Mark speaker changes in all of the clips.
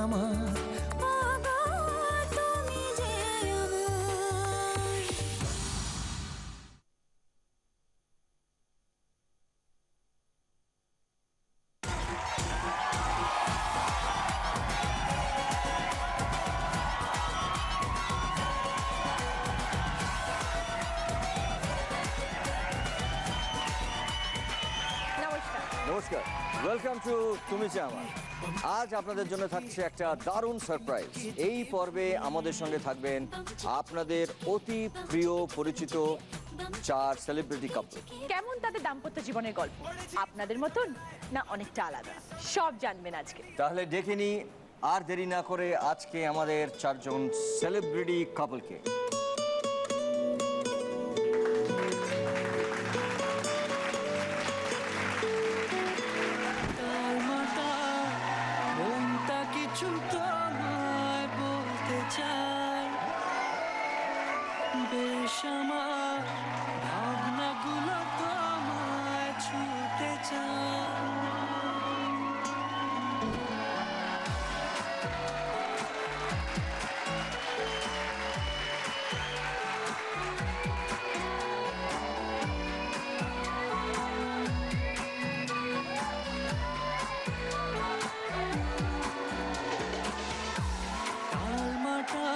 Speaker 1: আমার।
Speaker 2: নমস্কার, welcome to তুমি যে আমার। আজ আপনাদের জন্য থাকছে একটা দারুণ সারপ্রাইজ। এই পর্বে আমাদের সঙ্গে থাকবেন আপনাদের অতি প্রিয় পরিচিত 4 সেলিব্রিটি কাপল।
Speaker 3: কেমন তাদের দাম্পত্য জীবনের গল্প, আপনাদের মতন না অনেকটা আলাদা, সব জানবেন আজকে।
Speaker 2: তাহলে দেখে নি আর দেরি না করে আজকে আমাদের 4 জন সেলিব্রিটি কাপলকে।
Speaker 1: ভাবনাগুলো তোমায় ছুটে চায়। তালমাটা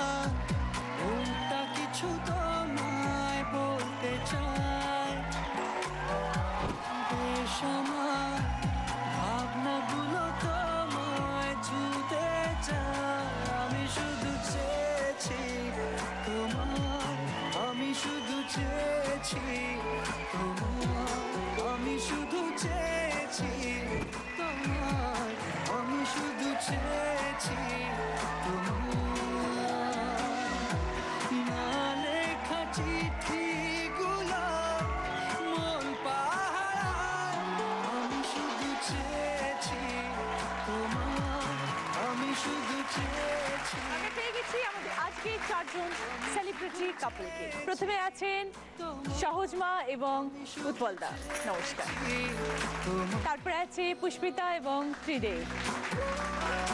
Speaker 1: কোনটা কিছু তোমায় বলতে চায়। বেশ আমার ভাবনাগুলো তোমায় ছুতে চায়। আমি শুধু চেয়েছি তোমার, আমি শুধু চেয়েছি তোমার, আমি শুধু চেয়েছি তোমার, আমি শুধু চেয়েছি তোমার। না লেখা চিঠিগুলো মন পাহারায়, আমি শুধু চেয়েছি তোমার, আমি শুধু চেয়েছি।
Speaker 3: আমরা পেয়ে গেছি আমাদের আজকে 4 জন সেলিব্রিটি কাপলকে। প্রথমে আছেন সহজমা এবং উৎপলদা, নমস্কার। তারপরে আছে পুষ্পিতা এবং ত্রিদেব।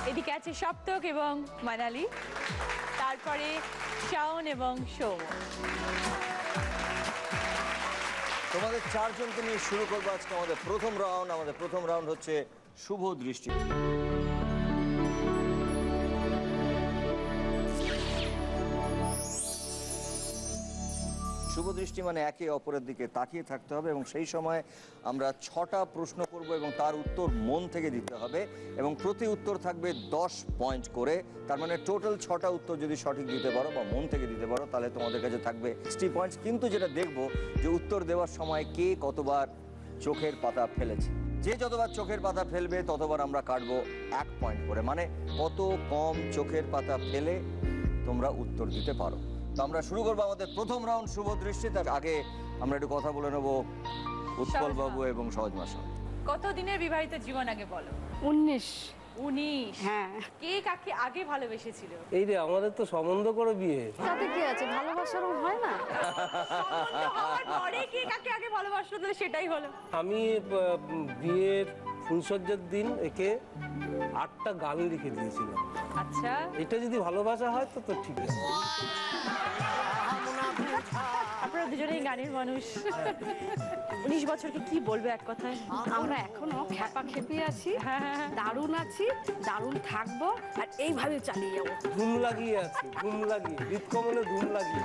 Speaker 3: এদিকে আছে সপ্তক এবং মানালি। তারপরে শাওন এবং সৌম।
Speaker 2: তোমাদের 4 জনকে নিয়ে শুরু করবো আজকে আমাদের প্রথম রাউন্ড। আমাদের প্রথম রাউন্ড হচ্ছে শুভ দৃষ্টি। শুভ দৃষ্টি মানে একে অপরের দিকে তাকিয়ে থাকতে হবে এবং সেই সময় আমরা 6টা প্রশ্ন করব এবং তার উত্তর মন থেকে দিতে হবে এবং প্রতি উত্তর থাকবে 10 পয়েন্ট করে। তার মানে টোটাল 6টা উত্তর যদি সঠিক দিতে পারো বা মন থেকে দিতে পারো তাহলে তোমাদের কাছে থাকবে 60 পয়েন্টস। কিন্তু যেটা দেখবো যে উত্তর দেওয়ার সময় কে কতবার চোখের পাতা ফেলেছে। যে যতবার চোখের পাতা ফেলবে ততবার আমরা কাটবো 1 পয়েন্ট করে। মানে কত কম চোখের পাতা ফেলে তোমরা উত্তর দিতে পারো। তো আমরা শুরু করবো আমাদের প্রথম রাউন্ড শুভ দৃষ্টি। তার আগে আমরা একটু কথা বলে নেবো উৎপল বাবু এবং সহজমার সঙ্গে।
Speaker 3: কত দিনের বিবাহিত জীবন আগে বলো?
Speaker 4: 19।
Speaker 3: 19?
Speaker 4: হ্যাঁ।
Speaker 3: কে কাকে আগে ভালোবেসেছিল?
Speaker 5: এই রে আমাদের তো সম্বন্ধ করে বিয়ে।
Speaker 4: তাতে কি আছে, ভালোবাসারও হয় না?
Speaker 3: সম্বন্ধ হওয়ার পরে কে কাকে আগে ভালোবাসলো তাহলে সেটাই হলো।
Speaker 5: আমি বিয়ের ফুলসজ্জার দিন একে 8টা গান লিখে দিয়েছিলাম।
Speaker 3: আচ্ছা,
Speaker 5: এটা যদি ভালোবাসা হয় তো ঠিক আছে।
Speaker 3: আপনারা দুজনেই গানের মানুষ। 19 বছরকে কি বলবে এক কথায়?
Speaker 4: আমরা এখনো খেপা খেপি আছি, দারুণ আছি, দারুণ থাকবো, আর এইভাবে চালিয়ে যাবো।
Speaker 5: ধুম লাগিয়ে আছি, ধুম লাগিয়ে, হৃদকমলে ধুম লাগিয়ে।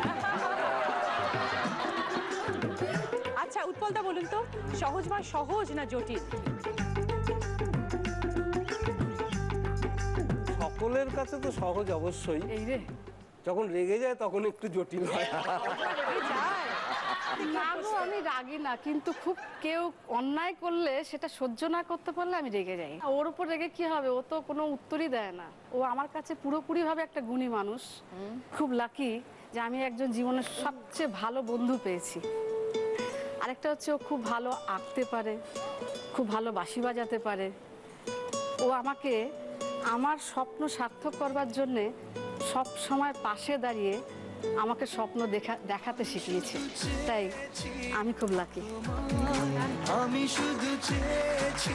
Speaker 3: আচ্ছা উৎপলদা বলুন তো, সহজমা সহজ না জটিল?
Speaker 5: সকলের কাছে তো সহজ অবশ্যই,
Speaker 4: এই রে
Speaker 5: যখন রেগে যায় তখন একটু জটিল হয়।
Speaker 4: না গো, আমি রাগি না, কিন্তু খুব কেউ অন্যায় করলে সেটা সহ্য না করতে পারলে আমি রেগে যাই। ওর উপর রেগে কি হবে, ও তো কোনো উত্তরই দেয় না। ও আমার কাছে পুরোপুরি ভাবে একটা গুণী মানুষ। খুব লাকি যে আমি একজন জীবনের সবচেয়ে ভালো বন্ধু পেয়েছি। আরেকটা হচ্ছে ও খুব ভালো আঁকতে পারে, খুব ভালো বাঁশি বাজাতে পারে। ও আমাকে আমার স্বপ্ন সার্থক করবার জন্যে সব সময় পাশে দাঁড়িয়ে আমাকে স্বপ্ন দেখাতে শিখিয়েছে। তাই আমি খুব লাকি।
Speaker 1: আমি শুধু চেয়েছি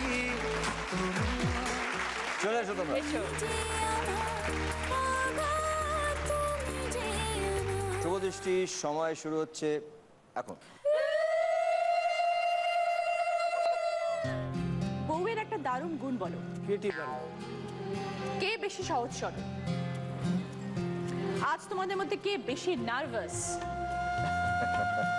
Speaker 2: চলে এসো তোমরা।
Speaker 3: এসো।
Speaker 2: শুভদৃষ্টি, সময় শুরু হচ্ছে এখন।
Speaker 3: বউয়ের একটা দারুণ গুণ বলো।
Speaker 5: ক্রিয়েটিভ গান।
Speaker 3: কে বেশি সহজ সরল? আজ তোমাদের মধ্যে কে বেশি নার্ভাস?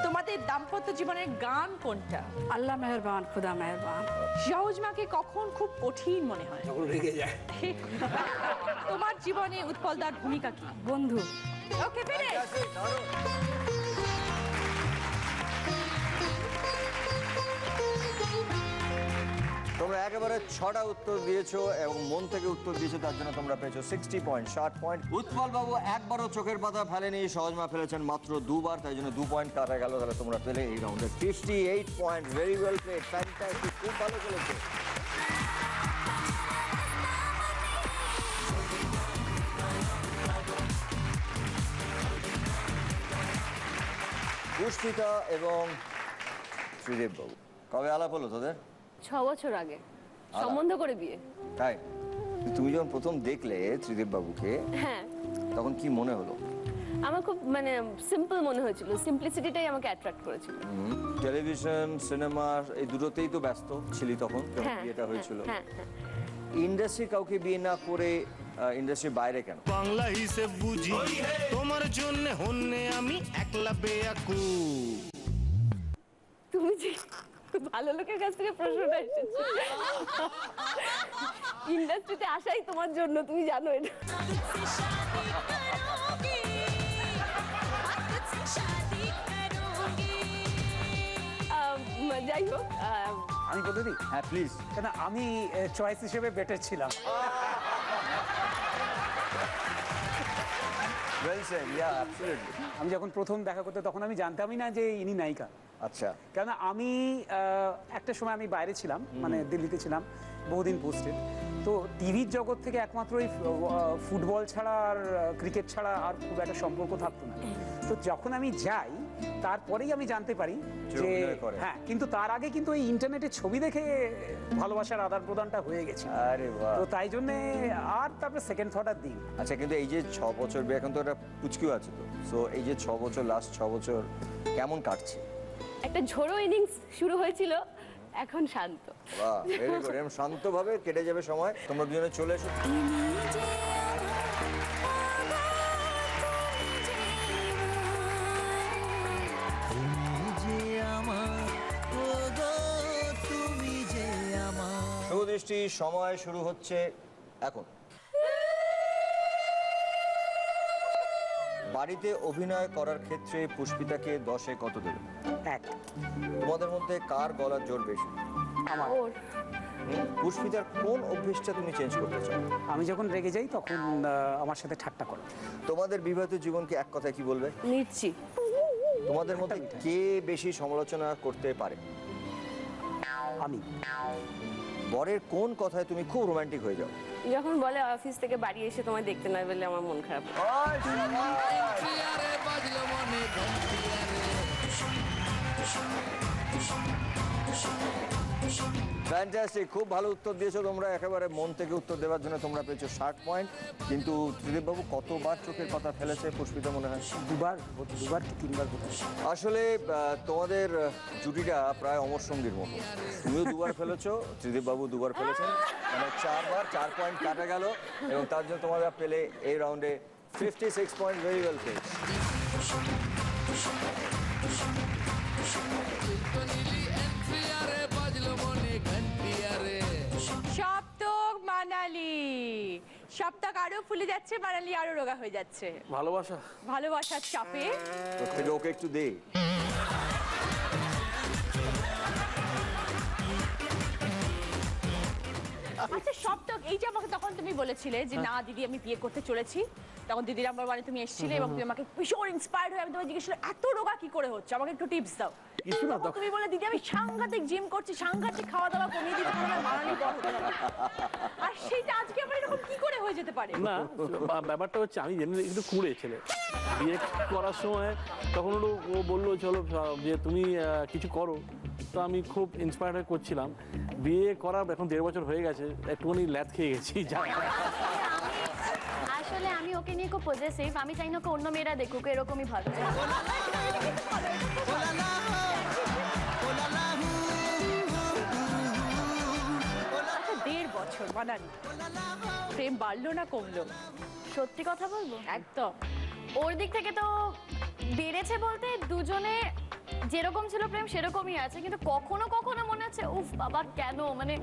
Speaker 3: তোমাদের দাম্পত্য জীবনের গান কোনটা?
Speaker 4: আল্লাহ মেহেরবান, খুদা মেহেরবান।
Speaker 3: সহজ মাকে কখন খুব কঠিন মনে হয়?
Speaker 5: যখন রেগে যায়।
Speaker 3: তোমার জীবনে উৎপলদার ভূমিকা কি?
Speaker 4: বন্ধু।
Speaker 3: ওকে, ফিনিশ।
Speaker 2: তোমরা একেবারে 6টা উত্তর দিয়েছো এবং মন থেকে উত্তর দিয়েছো, তার জন্য তোমরা পেয়েছো 60 পয়েন্ট, 60 পয়েন্ট। উৎপল বাবু একবারও চোখের পাতা ফেলেনি, সহজমা ফেলেছেন মাত্র 2 বার, তাই জন্য 2 পয়েন্ট কাটা গেল। তাহলে তোমরা পেলে এই রাউন্ডে 58 point. Very well played, fantastic, খুব ভালো খেলেছো। পুষ্পিতা এবং শ্রীদেব বাবু, কবে আলাপ হলো তোদের?
Speaker 6: 6 বছর আগে সম্বন্ধ করে বিয়ে।
Speaker 2: তাই? তুমি যখন প্রথম দেখলে শ্রীদেব বাবুকে,
Speaker 6: হ্যাঁ,
Speaker 2: তখন কি মনে হলো?
Speaker 6: আমার খুব মানে সিম্পল মনে হয়েছিল, সিম্পলিসিটিটাই আমাকে অ্যাট্রাক্ট করেছিল।
Speaker 2: টেলিভিশন, সিনেমা এই দুটোতেই তো ব্যস্ত ছিলি তখন যখন
Speaker 6: হ্যাঁ,
Speaker 2: বিয়েটা হয়েছিল।
Speaker 6: হ্যাঁ, হ্যাঁ।
Speaker 2: ইন্ডাস্ট্রি কাউকে বিয়ে না করে ইন্ডাস্ট্রির বাইরে কেন?
Speaker 7: বাংলা হিসেব বুঝি তোমার জন্য হন্যে আমি একলা বেয়াকু।
Speaker 6: তুমি যে ভালো লোকের কাছ থেকে প্রশ্নটা এসেছে, ইন্ডাস্ট্রিতে আসাই তোমার জন্য, তুমি জানো এটা। যাই হোক,
Speaker 8: আমি বলে দিই,
Speaker 2: হ্যাঁ প্লিজ।
Speaker 8: কেন আমি চয়েস হিসেবে বেটার ছিলাম।
Speaker 2: ওয়েল সেড, ইয়া অ্যাবসলিউটলি।
Speaker 8: আমি যখন প্রথম দেখা করতে তখন আমি জানতামই না যে ইনি নায়িকা।
Speaker 2: আচ্ছা।
Speaker 8: কেন আমি একটা সময় আমি বাইরে ছিলাম, মানে দিল্লিতে ছিলাম বহুদিন পোস্টেড। তো টিভির জগৎ থেকে একমাত্র এই ফুটবল ছাড়া আর ক্রিকেট ছাড়া আর খুব একটা সম্পর্ক থাকতো না। তো যখন আমি যাই তারপরেই আমি জানতে পারি যে হ্যাঁ, কিন্তু তার আগে কিন্তু এই ইন্টারনেটে ছবি দেখে ভালোবাসার আদান প্রদানটা হয়ে গেছে।
Speaker 2: আরে বাহ।
Speaker 8: তো তাই জন্যে আর তারপরে সেকেন্ড থটার দিন।
Speaker 2: আচ্ছা, কিন্তু এই যে 6 বছর বিয়ে, এখন তো একটা পুচকিও আছে তো, সো এই যে 6 বছর, লাস্ট 6 বছর কেমন কাটছে?
Speaker 6: একটা ঝোড়ো ইনিংস শুরু হয়েছিল, এখন শান্ত।
Speaker 2: বাহ, ভেরি গুড। এরকম শান্তভাবে কেটে যাবে সময়। তোমরা দুজনে চলে এসো। শুভদৃষ্টি, সময় শুরু হচ্ছে এখন। বাড়িতে অভিনয় করার ক্ষেত্রে পুষ্পিতাকে 10-এ কত দেবে?
Speaker 8: 1।
Speaker 2: তোমাদের মধ্যে কার গলার জোর বেশি?
Speaker 8: আমার।
Speaker 6: ওর
Speaker 2: পুষ্পিতার কোন অভ্যেসটা তুমি চেঞ্জ করতে চাও?
Speaker 8: আমি যখন রেগে যাই তখন আমার সাথে ঠাট্টা করে।
Speaker 2: তোমাদের বিবাহিত জীবনকে এক কথায় কি বলবে?
Speaker 6: নিচ্ছি।
Speaker 2: তোমাদের মধ্যে কে বেশি সমালোচনা করতে পারে?
Speaker 8: আমি।
Speaker 2: বরের কোন কথায় তুমি খুব রোমান্টিক হয়ে যাও?
Speaker 6: যখন বলে অফিস থেকে বাড়ি এসে তোমায় দেখতে না পেলে আমার মন খারাপ হয়।
Speaker 2: ফ্যান্টাস্টিক, খুব ভালো উত্তর দিয়েছো তোমরা, একেবারে মন থেকে উত্তর দেওয়ার জন্য তোমরা পেয়েছো 60 পয়েন্ট। কিন্তু ত্রিদীপ বাবু কতবার চোখের পাতা ফেলেছে পুষ্পিতা মনে হয়?
Speaker 8: 2বার কি 3বার বোধহয়।
Speaker 2: আসলে তোমাদের জুটিটা প্রায় অমর সঙ্গীর মতো। তুমিও 2বার ফেলেছো, ত্রিদীপ বাবু 2বার ফেলেছেন, মানে 4 বার, 4 পয়েন্ট কাটা গেল এবং তার জন্য তোমরা পেলে এই রাউন্ডে 56 point. Very well played.
Speaker 3: Saptak Manali, Saptak আরো ফুলে যাচ্ছে, মানালি আরো রোগা হয়ে যাচ্ছে
Speaker 5: ভালোবাসা।
Speaker 3: ভালোবাসার চাপে।
Speaker 2: তোর থেকে ওকে একটু দে।
Speaker 3: আচ্ছা সপ্তক, এই যে আমাকে তখন তুমি বলেছিলে যে না দিদি আমি বিয়ে করতে চলেছি, তখন দিদির নাম্বার 1-এ তুমি এসেছিলে এবং তুমি আমাকে ভীষণ ইন্সপায়ার্ড হয়ে আমি তোমাকে জিজ্ঞেস করলাম এত রোগা কি করে হচ্ছে, আমাকে একটু টিপস দাও।
Speaker 5: কিছু না,
Speaker 3: তখন তুমি বলে দিদি আমি সাংঘাতিক জিম করছি, সাংঘাতিক খাওয়া দাওয়া কমিয়ে দিতে পারবো, মানালি বড় হতে হবে। আর সেটা আজকে আমার এরকম কি করে হয়ে যেতে পারে?
Speaker 9: না, ব্যাপারটা হচ্ছে আমি যেমনি একটু কুঁড়ে ছেলে, বিয়ে করার সময় তখন ও বললো চলো যে তুমি কিছু করো, তো তো আমি খুব ইন্সপায়ার্ড হয়ে করছিলাম। বিয়ে করার এখন 1.5 বছর হয়ে গেছে, একটুখানি ল্যাথ খেয়ে গেছি যা।
Speaker 10: আসলে আমি ওকে নিয়ে খুব পজেসিভ, আমি চাই না ওকে অন্য মেয়েরা দেখুক, এরকমই ভালো।
Speaker 3: আচ্ছা 1.5 বছর মানালি, প্রেম বাড়লো না কমলো?
Speaker 10: সত্যি কথা বলবো,
Speaker 3: একদম।
Speaker 10: ওর দিক থেকে তো বেড়েছে বলতে দুজনে যেরকম ছিল প্রেম সেরকমই আছে, কিন্তু কখনো কখনো মনে হচ্ছে উফ বাবা কেন, মানে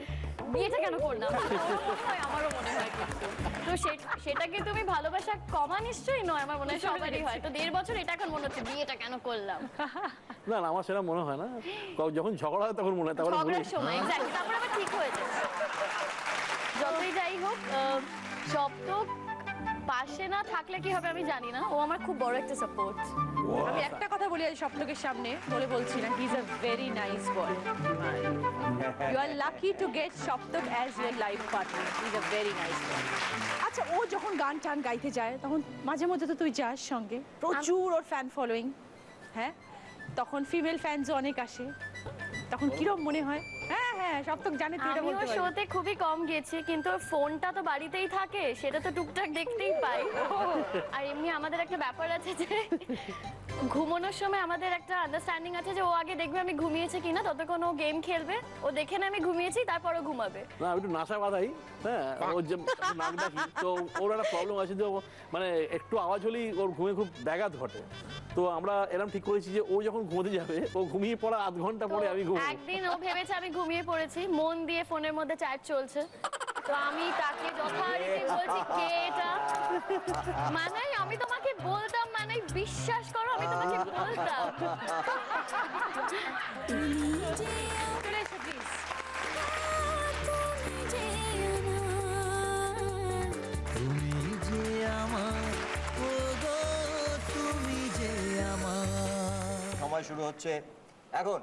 Speaker 10: বিয়েটা কেন করলাম, আমারও মনে হয়। কিন্তু তো সেটা কি তুমি ভালোবাসা কমা? নিশ্চয়ই নয়, আমার মনে হয় সবারই হয়। তো 1.5 বছর এটা এখন মনে হচ্ছে বিয়েটা কেন করলাম।
Speaker 9: না না, আমার সেটা মনে হয় না। যখন ঝগড়া হয় তখন মনে হয়, তারপরে
Speaker 10: ঝগড়ার সময় এক্স্যাক্টলি, তারপর আবার ঠিক হয়ে যায়। যতই যাই হোক, সপ্তক পাশে না থাকলে কি হবে আমি জানি না, ও আমার খুব বড় একটা সাপোর্ট।
Speaker 3: আমি একটা কথা বলি আজ সপ্তকের সামনে, বলে বলছি না, he is a very nice boy. You are lucky to get Saptak as your life partner. He is a very nice boy. আচ্ছা, ও যখন গান টান গাইতে যায় তখন মাঝে মধ্যে তো তুই যাস সঙ্গে, প্রচুর ওর ফ্যান ফলোয়িং, হ্যাঁ, তখন ফিমেল ফ্যানসও অনেক আসে, তখন কিরম মনে হয়? হ্যাঁ হ্যাঁ, সপ্তক জানে তুই এটা
Speaker 10: আমি
Speaker 3: বলতে
Speaker 10: ওর
Speaker 3: পারবি।
Speaker 10: শোতে খুবই কম গেছি, কিন্তু ওর ফোনটা তো বাড়িতেই থাকে, সেটা তো টুকটাক দেখতেই পাই। আর এমনি আমাদের একটা ব্যাপার আছে যে ঘুমানোর সময় আমাদের একটা আন্ডারস্ট্যান্ডিং আছে যে ও আগে দেখবে আমি ঘুমিয়েছি কিনা, ততক্ষণ ও গেম খেলবে, ও দেখে না আমি ঘুমিয়েছি, তারপর ও ঘুমাবে।
Speaker 9: না, একটু নাশা বাঁধাই, হ্যাঁ, ওর যে নাক ডাকি, তো ওর একটা প্রবলেম আছে যে মানে একটু আওয়াজ হলেই ওর ঘুমে খুব ব্যাঘাত ঘটে। তো আমরা এরকম ঠিক করেছি যে ও যখন ঘুমোতে যাবে, ও ঘুমিয়ে পড়া আধ ঘন্টা পরে আমি ঘুমাবো।
Speaker 10: একদিন ও ভেবেছে আমি ঘুমিয়ে পড়েছি, মন দিয়ে ফোনের মধ্যে চ্যাট চলছে, তো আমি তাকে যথারীতি বলছি কে এটা, মানে আমি তোমাকে বলতাম, মানে বিশ্বাস করো আমি তোমাকে বলতাম।
Speaker 3: চলে এসো প্লিজ।
Speaker 1: তুমি যে আমার, ও গো তুমি যে আমার।
Speaker 2: সময় শুরু হচ্ছে এখন।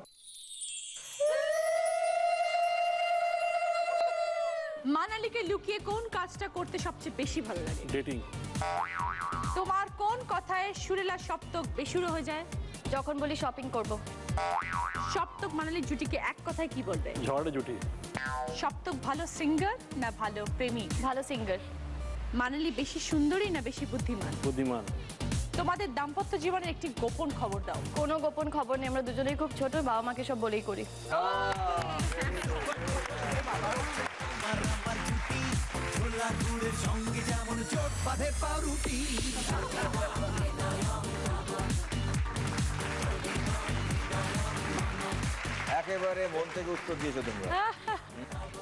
Speaker 3: মানালিকে লুকিয়ে কোন কাজটা করতে সবচেয়ে বেশি ভালো লাগে?
Speaker 9: ডেটিং।
Speaker 3: তোমার কোন কথায় সুরেলা সপ্তক বেসুরো হয়ে যায়?
Speaker 10: যখন বলি শপিং করব।
Speaker 3: সপ্তক মানালির জুটিকে এক কথায় কি বলবে?
Speaker 9: ঝড়ে জুটি।
Speaker 3: সপ্তক ভালো সিঙ্গার না ভালো প্রেমিক?
Speaker 10: ভালো সিঙ্গার।
Speaker 3: মানালি বেশি সুন্দরী না বেশি বুদ্ধিমান?
Speaker 9: বুদ্ধিমান।
Speaker 3: তোমাদের দাম্পত্য জীবনের একটি গোপন খবর দাও।
Speaker 10: কোনো গোপন খবর নেই, আমরা দুজনেই খুব ছোট, বাবা মাকে সব বলেই করি।
Speaker 1: ছোলা গুড়ের সঙ্গে যেমন চোট বাঁধে পাউরুটি।
Speaker 2: একেবারে মন থেকে উত্তর দিয়েছো তোমরা,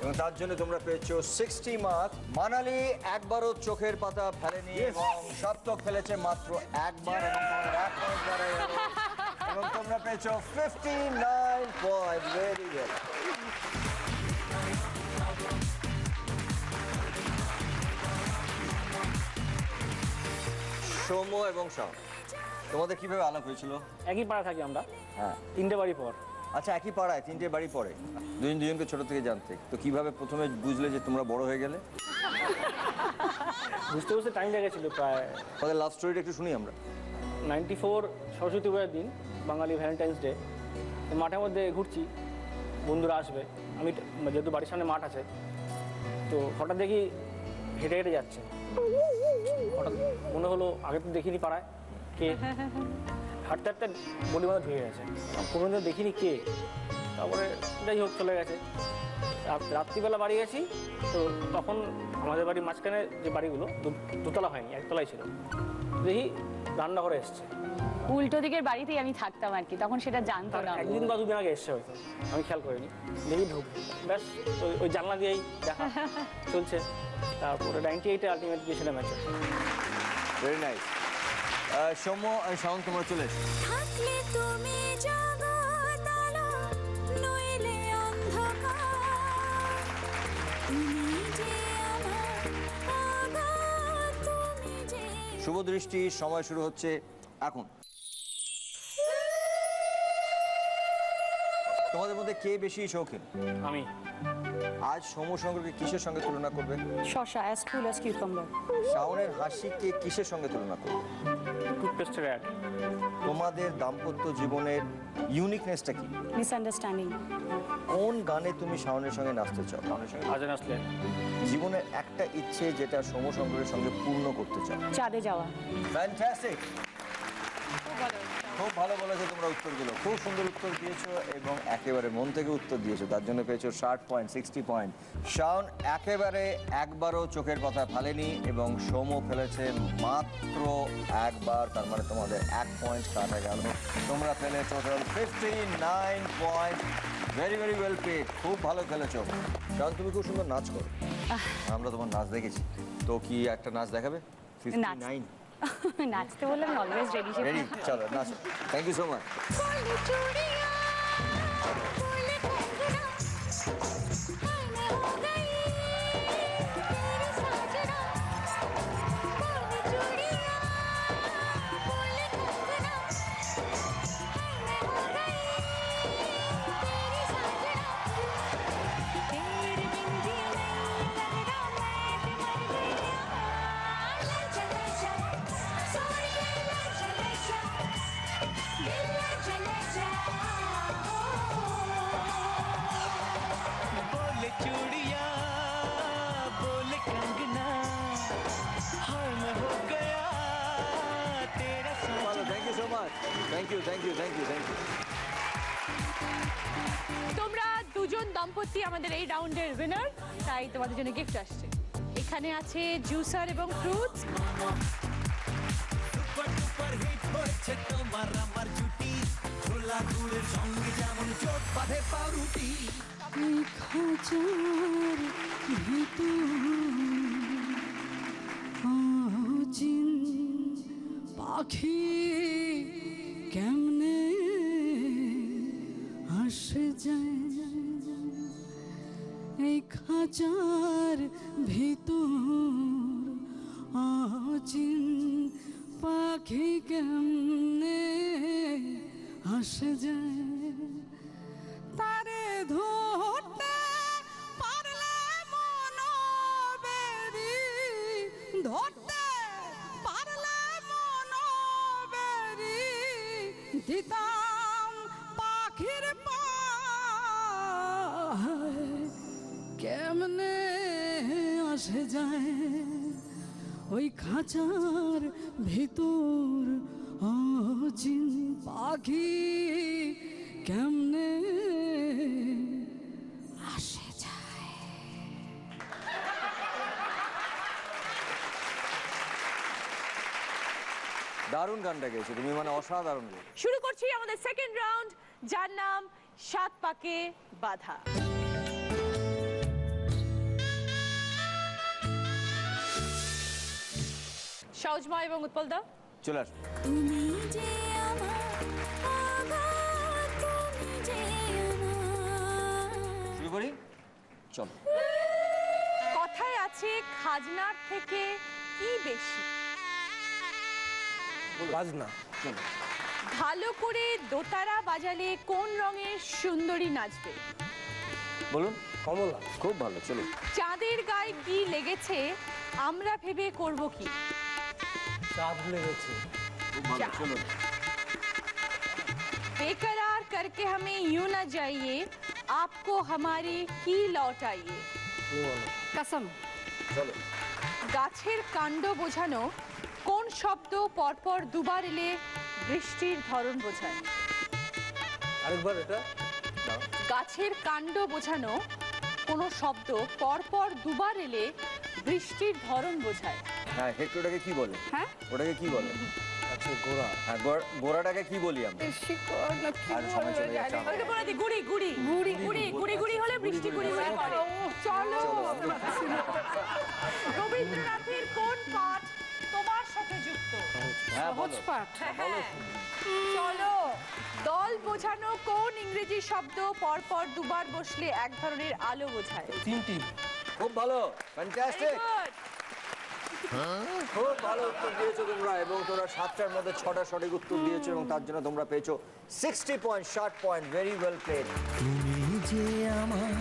Speaker 2: এবং তার জন্য তোমরা পেয়েছো 60 মার্ক। মানালি একবারও চোখের পাতা ফেলেনি এবং সপ্তক ফেলেছে মাত্র একবার, এবং তোমাদের 1 পয়েন্ট বাড়াই গেল, এবং তোমরা পেয়েছো 59 পয়েন্ট। Very good. সৌম্য এবং শাম, তোমাদের কিভাবে আলাপ হয়েছিল?
Speaker 11: একই পাড়া থাকি আমরা,
Speaker 2: হ্যাঁ,
Speaker 11: 3টে বাড়ি পর।
Speaker 2: আচ্ছা, একই পাড়ায় 3টে বাড়ি পড়ে, দুজনকে ছোট থেকে জানতে, তো কিভাবে প্রথমে বুঝলে যে তোমরা বড় হয়ে গেলে?
Speaker 11: বুঝতে বুঝতে টাইম লেগেছিল প্রায়।
Speaker 2: তোমাদের লাভ স্টোরিটা একটু শুনি আমরা।
Speaker 11: 94 সরস্বতী পূজার দিন, বাঙালি ভ্যালেন্টাইন্স ডে, মাঠের মধ্যে ঘুরছি, বন্ধুরা আসবে, আমি যেহেতু বাড়ির সামনে মাঠ আছে, তো হঠাৎ দেখি হেঁটে হেঁটে যাচ্ছে, হঠাৎ মনে হলো আগে তো দেখিনি পাড়ায় কে, হাঁটতে হাঁটতে বলি মধ্যে ঢুকে গেছে, কোনো দিন দেখিনি কে, তারপরে যাই হোক চলে গেছে। রাত্রিবেলা বাড়ি গেছি, তো তখন আমাদের বাড়ির মাঝখানে যে বাড়িগুলো দোতলা হয়নি, একতলাই ছিল, দেখি রান্নাঘরে এসছে।
Speaker 10: উল্টো দিকের বাড়িতেই আমি থাকতাম আর কি, তখন সেটা জানতো না।
Speaker 11: একদিন বা দুদিন আগে এসছে হয়তো, আমি খেয়াল করিনি, দেখি ঢুকে ব্যাস ওই জানলা দিয়েই দেখা চলছে। তারপরে 98-এ আলটিমেট গিয়েছিলাম ম্যাচে।
Speaker 2: Very nice. সৌম্য শাওন, তোমরা চলে এসো।
Speaker 1: থাকলে তুমি জগৎ আলো, নইলে অন্ধকার। তুমি যে আমার, আগো তুমি যে।
Speaker 2: শুভ দৃষ্টি, সময় শুরু হচ্ছে এখন। তোমাদের মধ্যে কে বেশি শৌখিন?
Speaker 11: আমি।
Speaker 2: আজ সমসঙ্গকে কিসের সঙ্গে তুলনা করবে?
Speaker 12: শসা, as cool as cucumber.
Speaker 2: শাওনের হাসিকে কিসের সঙ্গে তুলনা করবে?
Speaker 11: টুথপেস্টের অ্যাড।
Speaker 2: তোমাদের দাম্পত্য জীবনের ইউনিকনেসটা কি?
Speaker 12: Misunderstanding.
Speaker 2: কোন গানে তুমি শাওনের সঙ্গে নাচতে চাও? শাওনের সঙ্গে
Speaker 11: আজ নাচলে
Speaker 2: জীবনের একটা ইচ্ছে যেটা সমসঙ্গের সঙ্গে পূর্ণ করতে চাও?
Speaker 12: চাঁদে যাওয়া।
Speaker 2: ফ্যান্টাস্টিক, খুব ভালো বলেছো তোমরা উত্তরগুলো, খুব সুন্দর উত্তর দিয়েছো এবং একেবারে মন থেকে উত্তর দিয়েছো, তার জন্য পেয়েছো 60 পয়েন্ট, 60 পয়েন্ট। শাওন একেবারে একবারও চোখের কথা ফেলেনি এবং সোমও ফেলেছে মাত্র একবার, তার মানে তোমাদের 1 পয়েন্ট কাটা গেল। তোমরা পেলে total 59 point. Very very well played, খুব ভালো খেলেছো। শাওন তুমি খুব সুন্দর নাচ করো, আমরা তোমার নাচ দেখেছি, তো কি একটা নাচ দেখাবে? 59
Speaker 12: নাচতে বললে আমি অলওয়েজ রেডি।
Speaker 2: রেডি, চলো নাচো। Thank you so much.
Speaker 3: তোমরা দুজন দম্পতি আমাদের এই রাউন্ডের উইনার, তাই তোমাদের জন্য গিফট আসছে। এখানে আছে জুসার এবং ফ্রুটস।
Speaker 1: সুপার ডুপার হিট হয়েছে তোমার আমার জুটি, ছোলা গুড়ের সঙ্গে যেমন চোট বাঁধে পাউরুটি।
Speaker 4: পাখি কেমনে আসে যায় এই খাঁচার ভিতর, অচিন পাখি কেমনে আসে যায়, তারে ধরতে পারলে মন বেরি, ধরতে পারলে মন বেরি দিতাম পাখির পায়, কেমনে আসে যায় ওই খাঁচার ভিতর, অচিন পাখি কেমনে আসে যায়।
Speaker 2: দারুণ গানটা গেয়েছো তুমি, মানে অসাধারণ।
Speaker 3: শুরু করছি আমাদের সেকেন্ড রাউন্ড, যার নাম 7 পাকে বাঁধা। সহজমা এবং উৎপলদা
Speaker 2: চলে আসো। শুরু করি, চলো।
Speaker 3: কথায় আছে খাজনার থেকে কি বেশি?
Speaker 5: বাজনা।
Speaker 3: ভালো করে দোতারা বাজালে কোন রঙের সুন্দরী নাচবে?
Speaker 2: বলুন।
Speaker 5: কমলা।
Speaker 2: খুব ভালো, চলো।
Speaker 3: চাঁদের গায়ে কি লেগেছে আমরা ভেবে করব কি?
Speaker 5: চাঁদ লেগেছে।
Speaker 2: খুব ভালো, চলো।
Speaker 3: बेकरार करके हमें यूं न जाइए, आपको हमारी की लौट आइए।
Speaker 4: কাসম।
Speaker 2: চলো।
Speaker 3: গাছের কাণ্ড বোঝানো কোন শব্দ পরপর দুবার এলে বৃষ্টির ধরন বোঝায়?
Speaker 5: আরেকবার এটা।
Speaker 3: গাছের কাণ্ড বোঝানো কোন শব্দ পরপর দুবার এলে বৃষ্টির ধরন বোঝায়?
Speaker 2: হ্যাঁ, একটু ওটাকে কি বলে?
Speaker 3: হ্যাঁ,
Speaker 2: ওটাকে কি বলে?
Speaker 5: আচ্ছা, গোড়া।
Speaker 2: হ্যাঁ, গোড়াটাকে কি বলি আমরা? আর সময় চলে যাচ্ছে।
Speaker 3: ওটা বলে দি গুড়ি গুড়ি গুড়ি গুড়ি গুড়ি গুড়ি হলে বৃষ্টি গুড়ি হয়ে পড়ে। চলো। রবীন্দ্রনাথের কোন পাঠ তোমার সাথে যুক্ত?
Speaker 2: হ্যাঁ, বলো।
Speaker 3: হ্যাঁ। চলো। দল বোঝানো কোন ইংরেজি শব্দ পরপর দুবার বসলে এক ধরনের আলো বোঝায়?
Speaker 5: তিনটি।
Speaker 2: খুব ভালো, ফ্যান্টাস্টিক। খুব ভালো উত্তর দিয়েছো তোমরা এবং তোমরা 7টার মধ্যে 6টা সঠিক উত্তর দিয়েছো এবং তার জন্য তোমরা পেয়েছো 60 point, 60 point. Very well played.
Speaker 1: তুমি যে আমার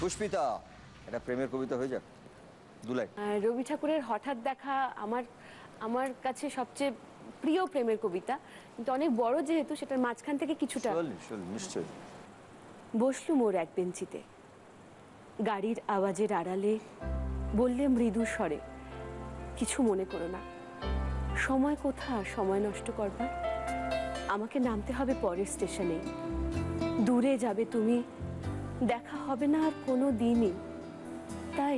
Speaker 2: পুষ্পিতা, এটা প্রেমের কবিতা হয়ে যাক, দুলাই।
Speaker 6: রবি ঠাকুরের হঠাৎ দেখা আমার কাছে সবচেয়ে প্রিয় প্রেমের কবিতা, কিন্তু অনেক বড় যেহেতু সেটার মাঝখান থেকে কিছুটা।
Speaker 2: নিশ্চয়ই।
Speaker 6: বসলুম ওর এক বেঞ্চিতে, গাড়ির আওয়াজের আড়ালে বললে মৃদু স্বরে, কিছু মনে করো না, সময় কোথা সময় নষ্ট করবার, আমাকে নামতে হবে পরের স্টেশনে, দূরে যাবে তুমি, দেখা হবে না আর কোনো দিনই। তাই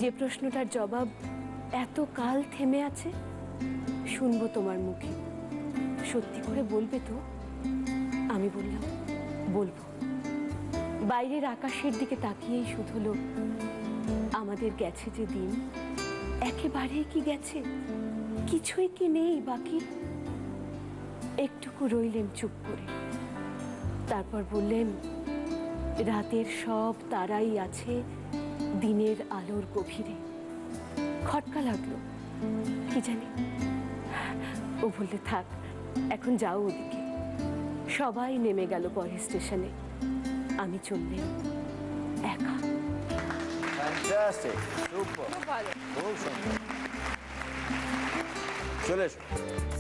Speaker 6: যে প্রশ্নটার জবাব এত কাল থেমে আছে, শুনবো তোমার মুখে, সত্যি করে বলবে তো? আমি বললাম বলবো। বাইরের আকাশের দিকে তাকিয়েই শুধলো, আমাদের গেছে যে দিন, একেবারেই কি গেছে, কিছুই কি নেই বাকি? একটুকু রইলেন চুপ করে, তারপর বললেন, রাতের সব তারাই আছে দিনের আলোর গভীরে। খটকা লাগলো, কি জানি। ও বললে থাক, এখন যাও ওদিকে। সবাই নেমে গেল পরের স্টেশনে, আমি চললেন একা।
Speaker 2: ফ্যান্টাস্টিক, সুপার, খুব সুন্দর। চলে এসো।